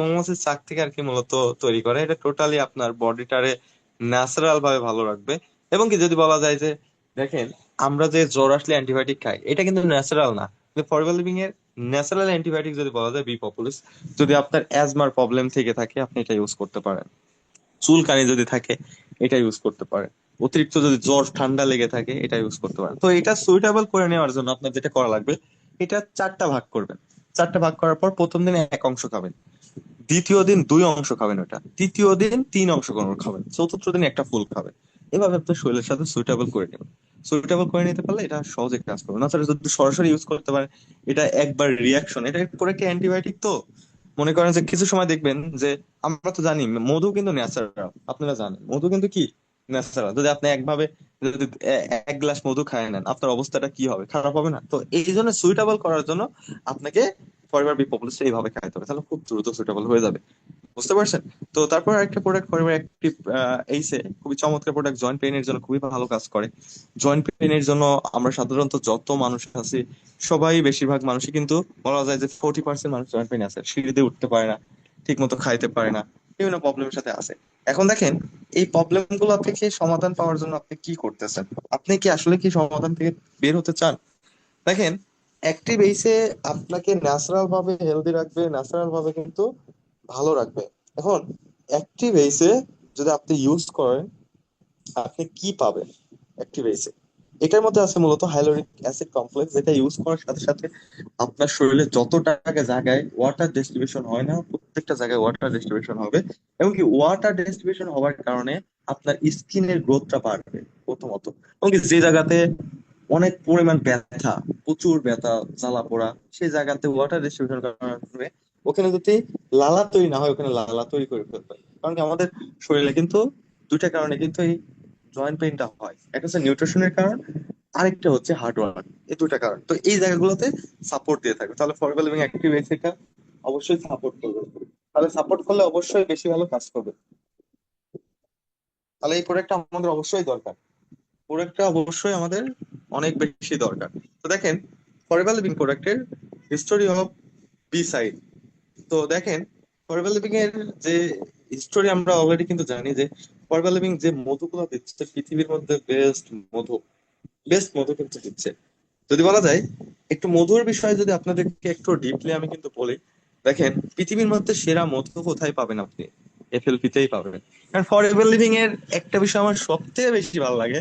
মৌমাছির চাক থেকে আর কি মূলত তৈরি করে, এটা টোটালি আপনার বডিটারে ন্যাচারাল ভাবে ভালো রাখবে। এবং কি যদি বলা যায় যে দেখেন, আমরা যে জ্বর আসলে অ্যান্টিবায়োটিক খাই এটা কিন্তু ন্যাচারাল না। ফরএভার লিভিং এর ন্যাচারাল অ্যান্টিবায়োটিক যদি বলা যায় বি পপুলিস। যদি আপনার অ্যাজমার প্রবলেম থেকে থাকে আপনি এটা ইউজ করতে পারেন, চুলকানি যদি থাকে এটা ইউজ করতে পারেন, অতিরিক্ত যদি জ্বর ঠান্ডা লেগে থাকে এটা ইউজ করতে পারেন। তো এটা সুইটেবল করে নেওয়ার জন্য আপনার যেটা করা লাগবে, এটা চারটা ভাগ করবেন। চারটা ভাগ করার পর প্রথম দিনে এক অংশ খাবেন, দ্বিতীয় দিন দুই অংশ খাবেন, ওটা তৃতীয় দিন তিন অংশ খাবেন, চতুর্থ দিন একটা ফুল খাবেন। এভাবে আপনার শরীরের সাথে সুইটেবল করে নেবেন। সুইটেবল করে নিতে পারলে এটা সহজে কাজ করবে না। তাহলে যদি সরাসরি ইউজ করতে পারেন, এটা একবার রিয়াকশন, এটা পুরো একটা অ্যান্টিবায়োটিক। তো মনে করেন যে কিছু সময় দেখবেন যে, আমরা তো জানি মধু কিন্তু ন্যাচারাল, আপনারা জানেন মধু কিন্তু কি ন্যাচারাল। যদি আপনি একভাবে যদি এক গ্লাস মধু খায় নেন আপনার অবস্থাটা কি হবে? খারাপ হবে না? তো এই জন্য সুইটেবল করার জন্য আপনাকে ফরএভার বি পপুলার এইভাবে খাইতে হবে, তাহলে খুব দ্রুত সুইটেবল হয়ে যাবে। বুঝতে পারছেন? তো তারপর আরেকটা প্রোডাক্ট ফরএভার অ্যাক্টিভ এইসে, খুবই চমৎকার প্রোডাক্ট, জয়েন্ট পেইনের জন্য খুবই ভালো কাজ করে। জয়েন্ট পেইনের জন্য আমরা সাধারণত যত মানুষ আছি সবাই, বেশিরভাগ মানুষই কিন্তু বলা যায় যে 40% মানুষ জয়েন্ট পেইন আছে, সিঁড়ি দিয়ে উঠতে পারে না, ঠিক মতো খাইতে পারে না, বিভিন্ন প্রবলেমের সাথে আছে। এখন দেখেন, এই প্রবলেম গুলো থেকে সমাধান পাওয়ার জন্য আপনি কি করতেছেন? আপনি কি আসলে কি সমাধান থেকে বের হতে চান? দেখেন, অ্যাক্টিভ এইসে আপনাকে ন্যাচারাল ভাবে হেলদি রাখবে, ন্যাচারাল ভাবে কিন্তু ভালো রাখবে। এখন অ্যাক্টিভ এইসে যদি আপনি ইউজ করেন, আপনি কি পাবেন অ্যাক্টিভ এইসে? এটার মধ্যে আছে মূলত হাইলোরিক অ্যাসিড কমপ্লেক্স, যেটা ইউজ করার সাথে সাথে আপনার শরীরে যতটা জায়গায় ওয়াটার ডিস্ট্রিবিউশন হয় না প্রত্যেকটা জায়গায় ওয়াটার ডিস্ট্রিবিউশন হবে। এবং কি ওয়াটার ডিস্ট্রিবিউশন হওয়ার কারণে আপনার স্কিনের গ্রোথটা বাড়বে প্রথমত। এবং কি যে জায়গাতে অনেক পরিমাণ ব্যথা, প্রচুর ব্যথা, জ্বালা পোড়া, সেই জায়গাতে ওয়াটার ডিস্ট্রিবিউশন করবে। ওখানে যদি লালা তৈরি না হয় ওখানে লালা তৈরি করে ফেলবে। কারণ কি আমাদের শরীরে কিন্তু দুইটা কারণে কিন্তু এই জয়েন্ট পেইনটা হয়, একটা হচ্ছে নিউট্রিশনের কারণ, আরেকটা হচ্ছে হার্ড ওয়ার্ক। এই দুইটা কারণ তো এই জায়গাগুলোতে সাপোর্ট দিয়ে থাকবে। তাহলে ফরওয়ার্ড এবং অ্যাক্টিভ এটা অবশ্যই সাপোর্ট করবে। তাহলে সাপোর্ট করলে অবশ্যই বেশি ভালো কাজ করবে। তাহলে এই প্রোডাক্টটা আমাদের অবশ্যই দরকার, প্রোডাক্টটা অবশ্যই আমাদের অনেক বেশি দরকার। তো দেখেন, ফরএভার লিভিং প্রোডাক্টের হিস্টোরি অফ বি সাইড। তো দেখেন, ফরএভার লিভিং এর যে হিস্টোরি আমরা অলরেডি কিন্তু জানি যে ফরএভার লিভিং যে মধুগুলো দিচ্ছে পৃথিবীর মধ্যে মধু বেস্ট মধু কিন্তু দিচ্ছে। যদি বলা যায় একটু মধুর বিষয়ে যদি আপনাদেরকে একটু ডিপলি আমি কিন্তু বলি, দেখেন পৃথিবীর মধ্যে সেরা মধু কোথায় পাবেন? আপনি এফএলপি তেই পাবেন। কারণ ফরএভার লিভিং এর একটা বিষয় আমার সবথেকে বেশি ভালো লাগে,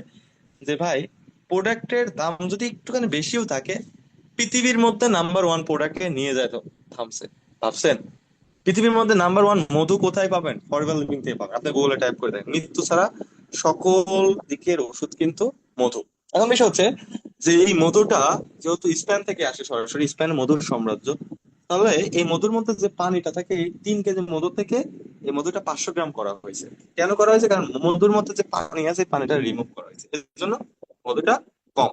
যে ভাই প্রোডাক্টের দাম যদি একটুখানি বেশিও থাকে পৃথিবীর মধ্যে নাম্বার ওয়ান প্রোডাক্টকে নিয়ে যায় তো থামছে। ভাবছেন পৃথিবীর মধ্যে নাম্বার ওয়ান মধু কোথায় পাবেন? ফরএভার লিভিং থেকে পাবেন। আপনি গুগলে টাইপ করে দেন মৃত্যু ছাড়া সকল দিকের ওষুধ কিন্তু মধু। এখন বিষয় হচ্ছে যে এই মধুটা যেহেতু স্পেন থেকে আসে, সরাসরি স্পেন মধুর সাম্রাজ্য, তাহলে এই মধুর মধ্যে যে পানিটা থাকে, এই 3 কেজি মধু থেকে এই মধুটা 500 গ্রাম করা হয়েছে। কেন করা হয়েছে? কারণ মধুর মধ্যে যে পানি আছে এই পানিটা রিমুভ করা হয়েছে, এর জন্য মধুটা কম।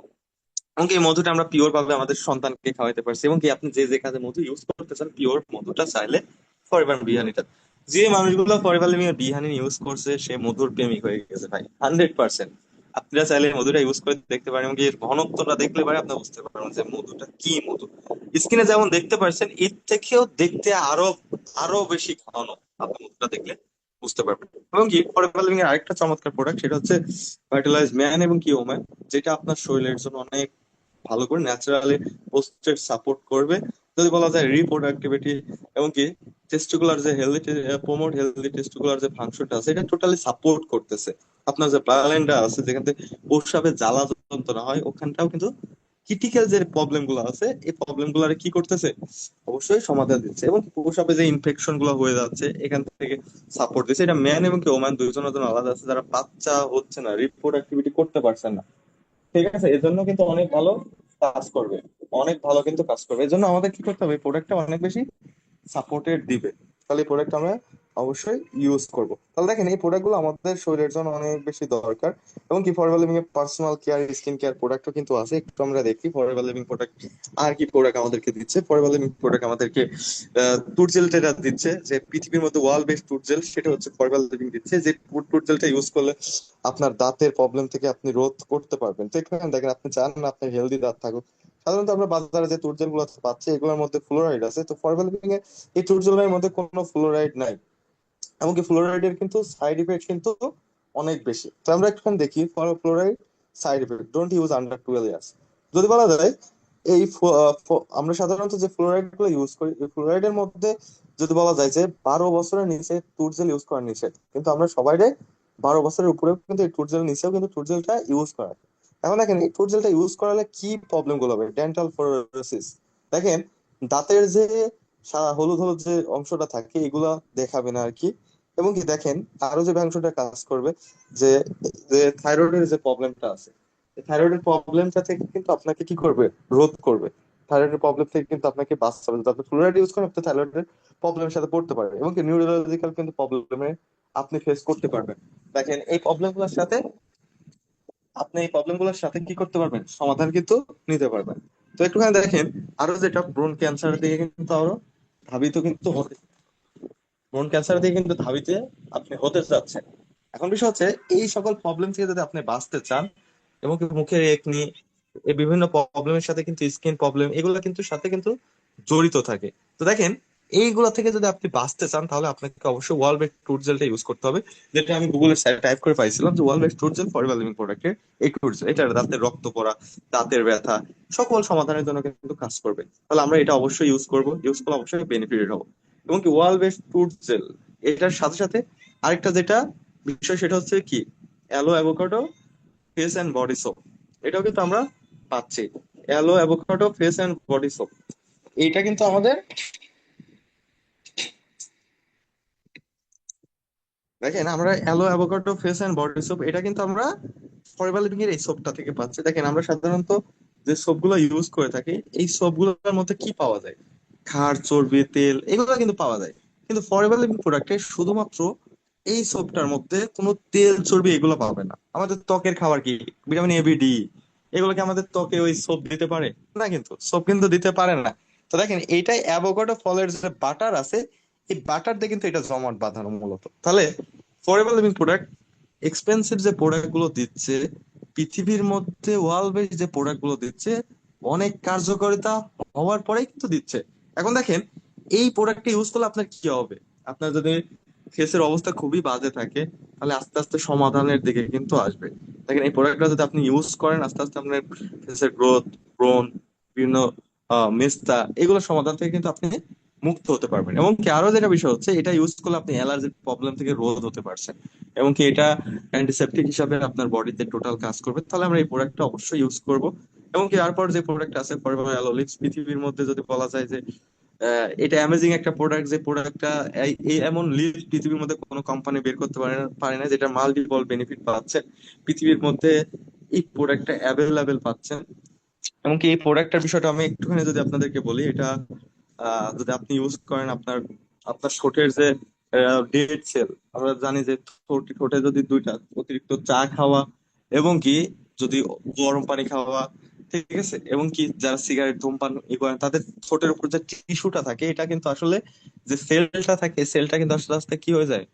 এবং কি এই মধুটা আমরা পিওর ভাবে আমাদের সন্তানকে খাওয়াইতে পারছি। এবং কি আপনি যে যে কাজে মধু ইউজ করতে চান, পিওর মধুটা চাইলে ফরএভার বিহানিটা, যে মানুষগুলো ফরএভার লিভিং এর বিহানি ইউজ করছে সে মধুর প্রেমিক হয়ে গেছে ভাই, 100%। আপনারা চাইলে এই মধুটা ইউজ করে দেখতে পারেন, এবং কি এর ঘনত্বটা দেখলে পরে আপনি বুঝতে পারবেন যে মধুটা কি মধু। স্ক্রিনে যেমন দেখতে পারছেন এর থেকেও দেখতে আরো আরো বেশি ঘন, আপনি মধুটা দেখলে বুঝতে পারবেন। এবং কি ফরএভার লিভিং এর আরেকটা চমৎকার প্রোডাক্ট, সেটা হচ্ছে ভার্টিলাইজ ম্যান এবং কি ওম্যান, যেটা আপনার শরীরের জন্য অনেক ভালো করে ন্যাচারালি পোস্টেড সাপোর্ট করবে। যদি বলা যায় রিপ্রোডাক্টিভিটি এবং কি টেস্টিকুলার যে হেলদি, প্রমোট হেলদি টেস্টিকুলার যে ফাংশনটা আছে, এটা টোটালি সাপোর্ট করতেছে। আপনার যে প্লানেন্ডা আছে, যেখান থেকে প্রস্রাবে জ্বালা যন্ত্রণা হয়, ওখানটাও কিন্তু ক্রিটিক্যাল যে প্রবলেম গুলো আছে এই প্রবলেম গুলো কি করতেছে? অবশ্যই সমাধান দিচ্ছে। এবং প্রস্রাবে যে ইনফেকশন গুলো হয়ে যাচ্ছে এখান থেকে সাপোর্ট দিচ্ছে। এটা ম্যান এবং কি ওম্যান দুইজনের জন্য আলাদা আছে, যারা বাচ্চা হচ্ছে না, রিপ্রোডাক্টিভিটি করতে পারছেন না, ঠিক আছে, এর জন্য কিন্তু অনেক ভালো কাজ করবে, অনেক ভালো কিন্তু কাজ করবে। এর জন্য আমাদের কি করতে হবে? প্রোডাক্টটা অনেক বেশি সাপোর্টেড দিবে, তাহলে এই প্রোডাক্ট আমরা অবশ্যই ইউজ করব। তাহলে দেখেন এই প্রোডাক্টগুলো আমাদের শরীরের জন্য অনেক বেশি দরকার। এবং কি ফরএভার লিভিং এর পার্সোনাল কেয়ার, স্কিন কেয়ার প্রোডাক্টও কিন্তু আছে। একটু আমরা দেখি ফরএভার লিভিং প্রোডাক্ট আর কি প্রোডাক্ট আমাদেরকে দিচ্ছে। ফরএভার লিভিং প্রোডাক্ট আমাদেরকে টুথ জেলটা দিচ্ছে, যে পৃথিবীর মধ্যে ওয়ার্ল্ড বেস্ট টুথ জেল, সেটা হচ্ছে ফরএভার লিভিং দিচ্ছে। যে টুথ জেলটা ইউজ করলে আপনার দাঁতের প্রবলেম থেকে আপনি রোধ করতে পারবেন। তো এখানে দেখেন আপনি চান না আপনার হেলদি দাঁত থাকুক, সাধারণত আমরা বাজারে যে টুথজেল গুলো পাচ্ছি এগুলোর মধ্যে ফ্লোরাইড আছে। তো ফরমাল লিভিং এ এই টুথজেলের মধ্যে কোনো ফ্লোরাইড নাই। এমনকি ফ্লোরাইডের কিন্তু সাইড ইফেক্ট কিন্তু অনেক বেশি। তো আমরা একটুখানি দেখি fluoride side effect, don't use under 12 years. যদি বলা যায় এই আমরা সাধারণত যে ফ্লোরাইড গুলো ইউজ করি, এই ফ্লোরাইডের মধ্যে যদি বলা যায় যে 12 বছরের নিচে টুথজেল ইউজ করার নিষেধ, কিন্তু আমরা সবাই 12 বছরের উপরেও কিন্তু এই টুথজেল নিচেও কিন্তু টুথজেলটা ইউজ করা। এখন দেখেন এই টুথ জেলটা ইউজ করালে কি প্রবলেম গুলো হবে? ডেন্টাল ফ্লোরোসিস, দেখেন দাঁতের যে হলুদ হলুদ যে অংশটা থাকে এগুলা দেখাবে না আর কি। এবং কি দেখেন আরো যে অংশটা কাজ করবে, যে যে থাইরয়েডের যে প্রবলেমটা আছে, থাইরয়েডের প্রবলেমটা থেকে কিন্তু আপনাকে কি করবে? রোধ করবে। থাইরয়েডের প্রবলেম থেকে কিন্তু আপনাকে বাঁচাবে। যদি আপনি ফ্লোরাইড ইউজ করেন আপনি থাইরয়েডের প্রবলেমের সাথে পড়তে পারবেন, এবং কি নিউরোলজিক্যাল কিন্তু প্রবলেমে আপনি ফেস করতে পারবেন। দেখেন এই প্রবলেমগুলোর সাথে আপনি এই প্রবলেম গুলোর সাথে কি করতে পারবেন? সমাধান কিন্তু নিতে পারবেন। তো একটুখানি দেখেন আরো যেটা ব্রন ক্যান্সার দিকে কিন্তু আরো ধাবিত কিন্তু হতে, ব্রন ক্যান্সার দিকে কিন্তু ধাবিতে আপনি হতে যাচ্ছেন। এখন বিষয় হচ্ছে এই সকল প্রবলেম থেকে যদি আপনি বাঁচতে চান, এবং কি মুখের একনি, এই বিভিন্ন প্রবলেমের সাথে কিন্তু স্কিন প্রবলেম এগুলো কিন্তু সাথে কিন্তু জড়িত থাকে। তো দেখেন এইগুলা থেকে যদি আপনি বাঁচতে চান তাহলে আপনাকে অবশ্যই ওয়াল বেস্ট টুথ জেলটা ইউজ করতে হবে, যেটা আমি গুগলে টাইপ করে পাইছিলাম যে wall best tooth gel forever living প্রোডাক্টের এই টুথ জেল, এটা দাঁতের রক্ত পড়া, দাঁতের ব্যথা সকল সমাধানের জন্য কিন্তু কাজ করবে। তাহলে আমরা এটা অবশ্যই ইউজ করব, ইউজ করলে অবশ্যই বেনিফিটেড হবো। এবং কি ওয়াল বেস্ট টুথ জেল এটার সাথে সাথে আরেকটা যেটা বিষয় সেটা হচ্ছে কি aloe avocado face and body soap, এটাও কিন্তু আমরা পাচ্ছি। Aloe avocado face and body soap, এইটা কিন্তু আমাদের, দেখেন আমরা aloe avocado face and body soap এটা কিন্তু আমরা ফরএভার লিভিং এর এই সোপটা থেকে পাচ্ছি। দেখেন আমরা সাধারণত যে সোপ গুলো ইউজ করে থাকি এই সোপ গুলোর মধ্যে কি পাওয়া যায়? খার, চর্বি, তেল এগুলো কিন্তু পাওয়া যায়। কিন্তু ফরএভার লিভিং প্রোডাক্টে শুধুমাত্র এই সোপটার মধ্যে কোনো তেল, চর্বি এগুলো পাবে না। আমাদের ত্বকের খাবার কি ভিটামিন এ, বি, ডি, এগুলোকে আমাদের ত্বকে ওই সোপ দিতে পারে না, কিন্তু সোপ কিন্তু দিতে পারে না। তো দেখেন এইটাই অ্যাভোকাডো ফলের যে বাটার আছে এই বাটার দিয়ে কিন্তু এটা জমাট বাঁধানো মূলত। তাহলে ফরএভার লিভিং প্রোডাক্ট এক্সপেন্সিভ যে প্রোডাক্ট গুলো দিচ্ছে, পৃথিবীর মধ্যে ওয়ার্ল্ড বেস্ট যে প্রোডাক্ট গুলো দিচ্ছে, অনেক কার্যকারিতা হওয়ার পরেই কিন্তু দিচ্ছে। এখন দেখেন এই প্রোডাক্টটা ইউজ করলে আপনার কি হবে? আপনার যদি ফেসের অবস্থা খুবই বাজে থাকে তাহলে আস্তে আস্তে সমাধানের দিকে কিন্তু আসবে। দেখেন এই প্রোডাক্টটা যদি আপনি ইউজ করেন আস্তে আস্তে আপনার ফেসের গ্রোথ, ব্রণ, বিভিন্ন মেস্তা এগুলো সমাধান থেকে কিন্তু আপনি মুক্ত হতে পারবেন। এবং কি আরো যেটা বিষয় হচ্ছে এটা ইউজ করলে আপনি অ্যালার্জির প্রবলেম থেকে রোধ হতে পারছেন। এবং কি এটা অ্যান্টিসেপটিক হিসাবে আপনার বডিতে টোটাল কাজ করবে। তাহলে আমরা এই প্রোডাক্টটা অবশ্যই ইউজ করব। এবং কি তারপর যে প্রোডাক্ট আছে ফরএভার অ্যালো লিপস, পৃথিবীর মধ্যে যদি বলা যায় যে এটা অ্যামেজিং একটা প্রোডাক্ট, যে প্রোডাক্টটা এই এমন লিস্ট পৃথিবীর মধ্যে কোনো কোম্পানি বের করতে পারে না যেটা মাল্টিপল বেনিফিট পাচ্ছে পৃথিবীর মধ্যে, এই প্রোডাক্টটা অ্যাভেলেবেল পাচ্ছেন। এমনকি এই প্রোডাক্টটার বিষয়টা আমি একটুখানি যদি আপনাদেরকে বলি, এটা যদি আপনি ইউজ করেন আপনার আপনার ঠোঁটের যে ডেড সেল, আমরা জানি যে ঠোঁটে যদি দুইটা অতিরিক্ত চা খাওয়া এবং কি যদি গরম পানি খাওয়া, ঠিক আছে, এবং কি যারা সিগারেট ধূমপান করেন তাদের ঠোঁটের উপর যে টিস্যুটা থাকে এটা কিন্তু আসলে যে সেলটা থাকে, সেলটা কিন্তু আস্তে আস্তে কি হয়ে যায়,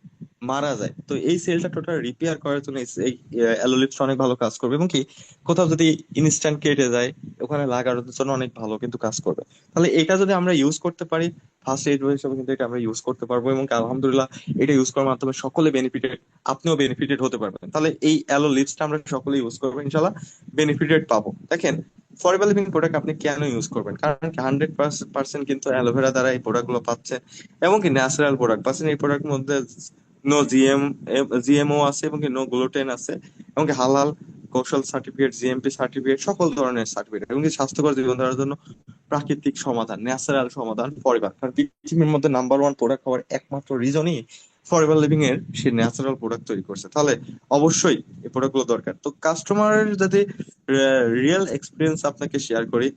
মারা যায়। তো এই সেলটা টোটাল রিপেয়ার করার জন্য এই অ্যালোলিপস অনেক ভালো কাজ করবে। এবং কি কোথাও যদি ইনস্ট্যান্ট কেটে যায় ওখানে লাগানোর জন্য অনেক ভালো কিন্তু কাজ করবে। তাহলে এটা যদি আমরা ইউজ করতে পারি ফার্স্ট এইড হিসেবে কিন্তু এটা আমরা ইউজ করতে পারবো, এবং কি আলহামদুলিল্লাহ এটা ইউজ করার মাধ্যমে সকলে বেনিফিটেড, আপনিও বেনিফিটেড হতে পারবেন। তাহলে এই অ্যালো লিপসটা আমরা সকলে ইউজ করবো, ইনশাল্লাহ বেনিফিটেড পাবো। দেখেন, ফরএভার লিভিং প্রোডাক্ট আপনি কেন ইউজ করবেন, কারণ কি 100% কিন্তু অ্যালোভেরা দ্বারা এই প্রোডাক্ট গুলো পাচ্ছেন, এবং কি ন্যাচারাল প্রোডাক্ট পাচ্ছেন। এই প্রোডাক্ট মধ্যে নো জিএমও আছে, এবং কি নো গ্লুটেন আছে, এবং কি হালাল কৌশল সার্টিফিকেট, জিএমপি সার্টিফিকেট, সকল ধরনের সার্টিফিকেট, এবং কি স্বাস্থ্যকর জীবনধারার জন্য প্রাকৃতিক সমাধান, ন্যাচারাল সমাধান ফরএভার। কারণ পৃথিবীর মধ্যে নাম্বার ওয়ান প্রোডাক্ট হওয়ার একমাত্র রিজনই ফরএভার লিভিং এর সে ন্যাচারাল প্রোডাক্ট তৈরি করছে। তাহলে অবশ্যই এই প্রোডাক্ট গুলো দরকার। তো কাস্টমার যদি রিয়েল এক্সপিরিয়েন্স আপনাকে শেয়ার করি,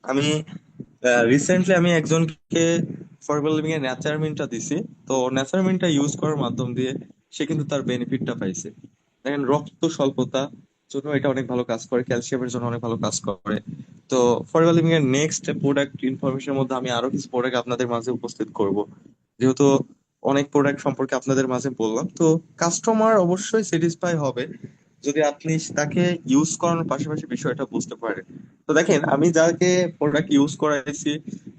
আমি রিসেন্টলি আমি একজনকে ফরএভার লিভিং এর ন্যাচারামিনটা দিছি। তো ন্যাচারামিনটা ইউজ করার মাধ্যম দিয়ে সে কিন্তু তার বেনিফিটটা পাইছে। দেখেন, রক্ত স্বল্পতা জন্য এটা অনেক ভালো কাজ করে, ক্যালসিয়ামের জন্য অনেক ভালো কাজ করে। তো ফরএভার লিভিং এর নেক্সট প্রোডাক্ট ইনফরমেশনের মধ্যে আমি আরো কিছু প্রোডাক্ট আপনাদের মাঝে উপস্থিত করব, যেহেতু অনেক প্রোডাক্ট সম্পর্কে আপনাদের মাঝে বললাম। তো কাস্টমার অবশ্যই স্যাটিসফাই হবে যদি আপনি তাকে ইউজ করানোর পাশাপাশি বিষয়টা বুঝতে পারেন। তো দেখেন, আমি যাকে প্রোডাক্ট ইউজ করাইছি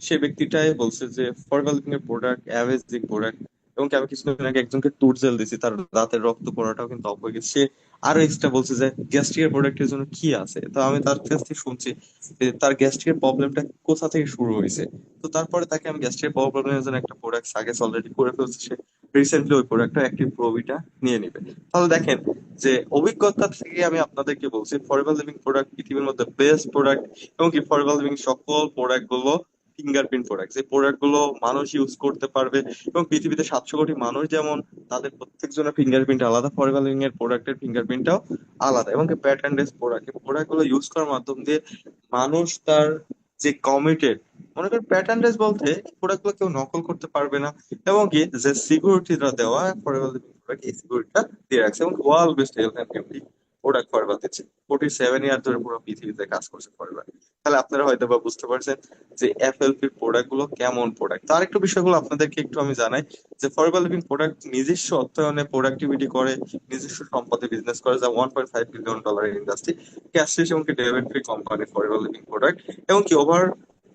সে ব্যক্তিটাই বলছে যে ফরএভার লিভিং এর প্রোডাক্ট অ্যামেজিং প্রোডাক্ট। এবং কি আমি কিছুদিন আগে একজনকে টুরজেল দিছি, তার দাঁতের রক্ত পড়াটাও কিন্তু অফ হয়ে গেছে। সে আরো এক্সট্রা বলছে যে গ্যাস্ট্রিকের প্রোডাক্টের জন্য কি আছে। তো আমি তার কাছ থেকে শুনছি যে তার গ্যাস্ট্রিকের প্রবলেমটা কোথা থেকে শুরু হয়েছে। তো তারপরে তাকে আমি গ্যাস্ট্রিকের প্রবলেমের জন্য একটা প্রোডাক্ট সাজেস্ট অলরেডি করে ফেলছি। সে রিসেন্টলি ওই প্রোডাক্টটা অ্যাক্টিভ প্রোবিটা নিয়ে নিবে। তাহলে দেখেন, যে অভিজ্ঞতা থেকে আমি আপনাদেরকে বলছি ফরএভার লিভিং প্রোডাক্ট পৃথিবীর মধ্যে বেস্ট প্রোডাক্ট। এবং কি ফরএভার লিভিং সকল প্রোডাক্ট গুলো ফিঙ্গারপ্রিন্ট প্রোডাক্ট, যে প্রোডাক্ট গুলো মানুষ ইউজ করতে পারবে। এবং পৃথিবীতে 700 কোটি মানুষ যেমন তাদের প্রত্যেকজনের ফিঙ্গারপ্রিন্ট আলাদা, ফরএভার লিভিং এর প্রোডাক্টের ফিঙ্গারপ্রিন্টটাও আলাদা। এবং কি প্যাটার্নলেস প্রোডাক্ট, এই প্রোডাক্ট গুলো ইউজ করার মাধ্যম দিয়ে মানুষ তার যে কমিটেড, মনে করেন প্যাটার্নলেস বলতে প্রোডাক্ট গুলো কেউ নকল করতে পারবে না। এবং কি যে সিকিউরিটিটা দেওয়া ফরএভার লিভিং প্রোডাক্ট, এই সিকিউরিটিটা দিয়ে রাখছে। এবং world best health and beauty product forever দিচ্ছে। 47 ইয়ার ধরে পুরো পৃথিবীতে কাজ করছে ফরএভার। তাহলে আপনারা হয়তো বা বুঝতে পারছেন যে এফএলপি প্রোডাক্ট গুলো কেমন প্রোডাক্ট। তার একটু বিষয়গুলো আপনাদেরকে একটু আমি জানাই, যে ফরএভার লিভিং প্রোডাক্ট নিজস্ব অর্থায়নে প্রোডাক্টিভিটি করে, নিজস্ব সম্পদে বিজনেস করে, যা $1.5 বিলিয়ন ইন্ডাস্ট্রি, ক্যাশলেস এবং debit free company forever living product. এবং কি ওভার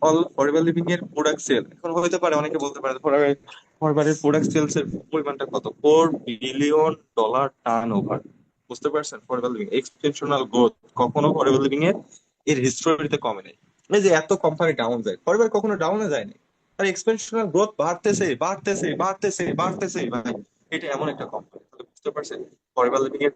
অল ফরএভার লিভিং এর প্রোডাক্ট সেল, এখন হতে পারে অনেকে বলতে পারে ফরএভারের প্রোডাক্ট সেলস এর পরিমাণটা কত, $4 বিলিয়ন টার্ন ওভার। বুঝতে পারছেন, ফরএভার লিভিং এক্সপেনশনাল গ্রোথ কখনো ফরএভার লিভিং এর এর হিস্টোরিতে কমে নেই। এই যে এত কোম্পানি ডাউন যায়, ফরএভার কখনো ডাউনে যায়নি। আর এক্সপেনশনাল গ্রোথ বাড়তেছে বাড়তেছে বাড়তেছে বাড়তেছে ভাই। এটা এমন একটা কোম্পানি, তাহলে বুঝতে পারছেন ফরএভার লিভিং এর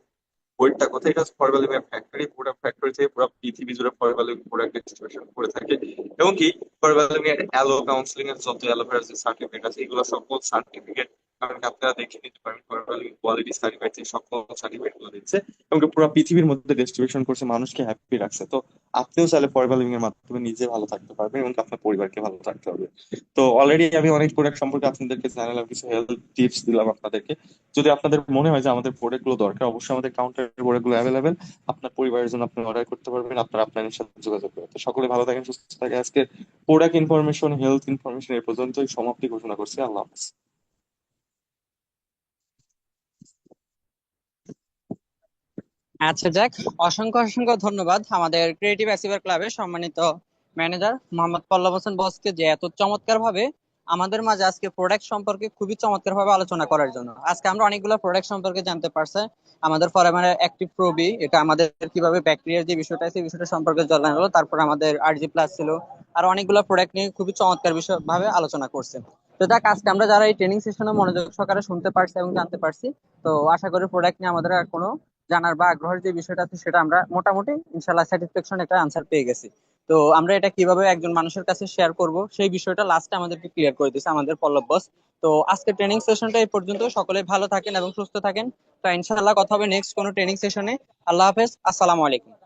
ওয়েটটা কোথায়। এটা হচ্ছে ফরএভার লিভিং এর ফ্যাক্টরি, পুরো ফ্যাক্টরি থেকে পুরো পৃথিবী জুড়ে ফরএভার লিভিং প্রোডাক্ট ডিস্ট্রিবিউশন করে থাকে। এবং কি ফরএভার লিভিং এর অ্যালো কাউন্সিলিং এর যত অ্যালোভেরা যে সার্টিফিকেট আছে এগুলো সকল সার্টিফিকেট, কারণ কি আপনারা দেখে নিতে পারেন ফরএভার লিভিং কোয়ালিটি সার্টিফাইড থেকে সকল সার্টিফিকেট গুলো দিচ্ছে। এবং কি পুরো পৃথিবীর মধ্যে ডিস্ট্রিবিউশন করছে, মানুষকে হ্যাপি রাখছে। তো আপনিও চাইলে ফরএভার লিভিং এর মাধ্যমে নিজে ভালো থাকতে পারবেন এবং আপনার পরিবারকে ভালো থাকতে হবে। তো অলরেডি আমি অনেক প্রোডাক্ট সম্পর্কে আপনাদেরকে জানালাম, কিছু হেলথ টিপস দিলাম আপনাদেরকে। যদি আপনাদের মনে হয় যে আমাদের প্রোডাক্ট গুলো দরকার, অবশ্যই আমাদের কাউন্টারের প্রোডাক্ট গুলো অ্যাভেলেবেল, আপনার পরিবারের জন্য আপনি অর্ডার করতে পারবেন, আপনার আপনার সাথে যোগাযোগ করবেন। তো সকলে ভালো থাকেন, সুস্থ থাকেন। আজকে প্রোডাক্ট ইনফরমেশন, হেলথ ইনফরমেশন এই পর্যন্তই সমাপ্তি ঘোষণা করছি। আল্লাহ হাফেজ। আচ্ছা যাক, অসংখ্য অসংখ্য ধন্যবাদ আমাদের ক্রিয়েটিভ অ্যাচিভার ক্লাবের সম্মানিত ম্যানেজার মোহাম্মদ পল্লব হোসেন বসকে, যে এত চমৎকার ভাবে আমাদের মাঝে আজকে প্রোডাক্ট সম্পর্কে খুবই চমৎকার ভাবে আলোচনা করার জন্য। আজকে আমরা অনেকগুলো প্রোডাক্ট সম্পর্কে জানতে পারছি। আমাদের ফরএভার অ্যাক্টিভ প্রোবি, এটা আমাদের কিভাবে ব্যাকটেরিয়ার যে বিষয়টা আছে এই বিষয়টা সম্পর্কে জানানো হলো। তারপর আমাদের আরজি প্লাস ছিল, আর অনেকগুলো প্রোডাক্ট নিয়ে খুবই চমৎকার বিষয় ভাবে আলোচনা করছে। তো যাক, আজকে আমরা যারা এই ট্রেনিং সেশনে মনোযোগ সহকারে শুনতে পারছি এবং জানতে পারছি, তো আশা করি প্রোডাক্ট নিয়ে আমাদের আর কোনো জানার বা আগ্রহের যে বিষয়টা আছে সেটা আমরা মোটামুটি ইনশাল্লাহ স্যাটিসফ্যাকশন একটা আনসার পেয়ে গেছি। তো আমরা এটা কিভাবে একজন মানুষের কাছে শেয়ার করব সেই বিষয়টা লাস্টে আমাদেরকে ক্লিয়ার করে দিয়েছে আমাদের পল্লব বস। তো আজকে ট্রেনিং সেশনটা এই পর্যন্ত। সকলে ভালো থাকেন এবং সুস্থ থাকেন। তো ইনশাআল্লাহ কথা হবে নেক্সট কোনো ট্রেনিং সেশনে। আল্লাহ হাফেজ, আসসালামু আলাইকুম।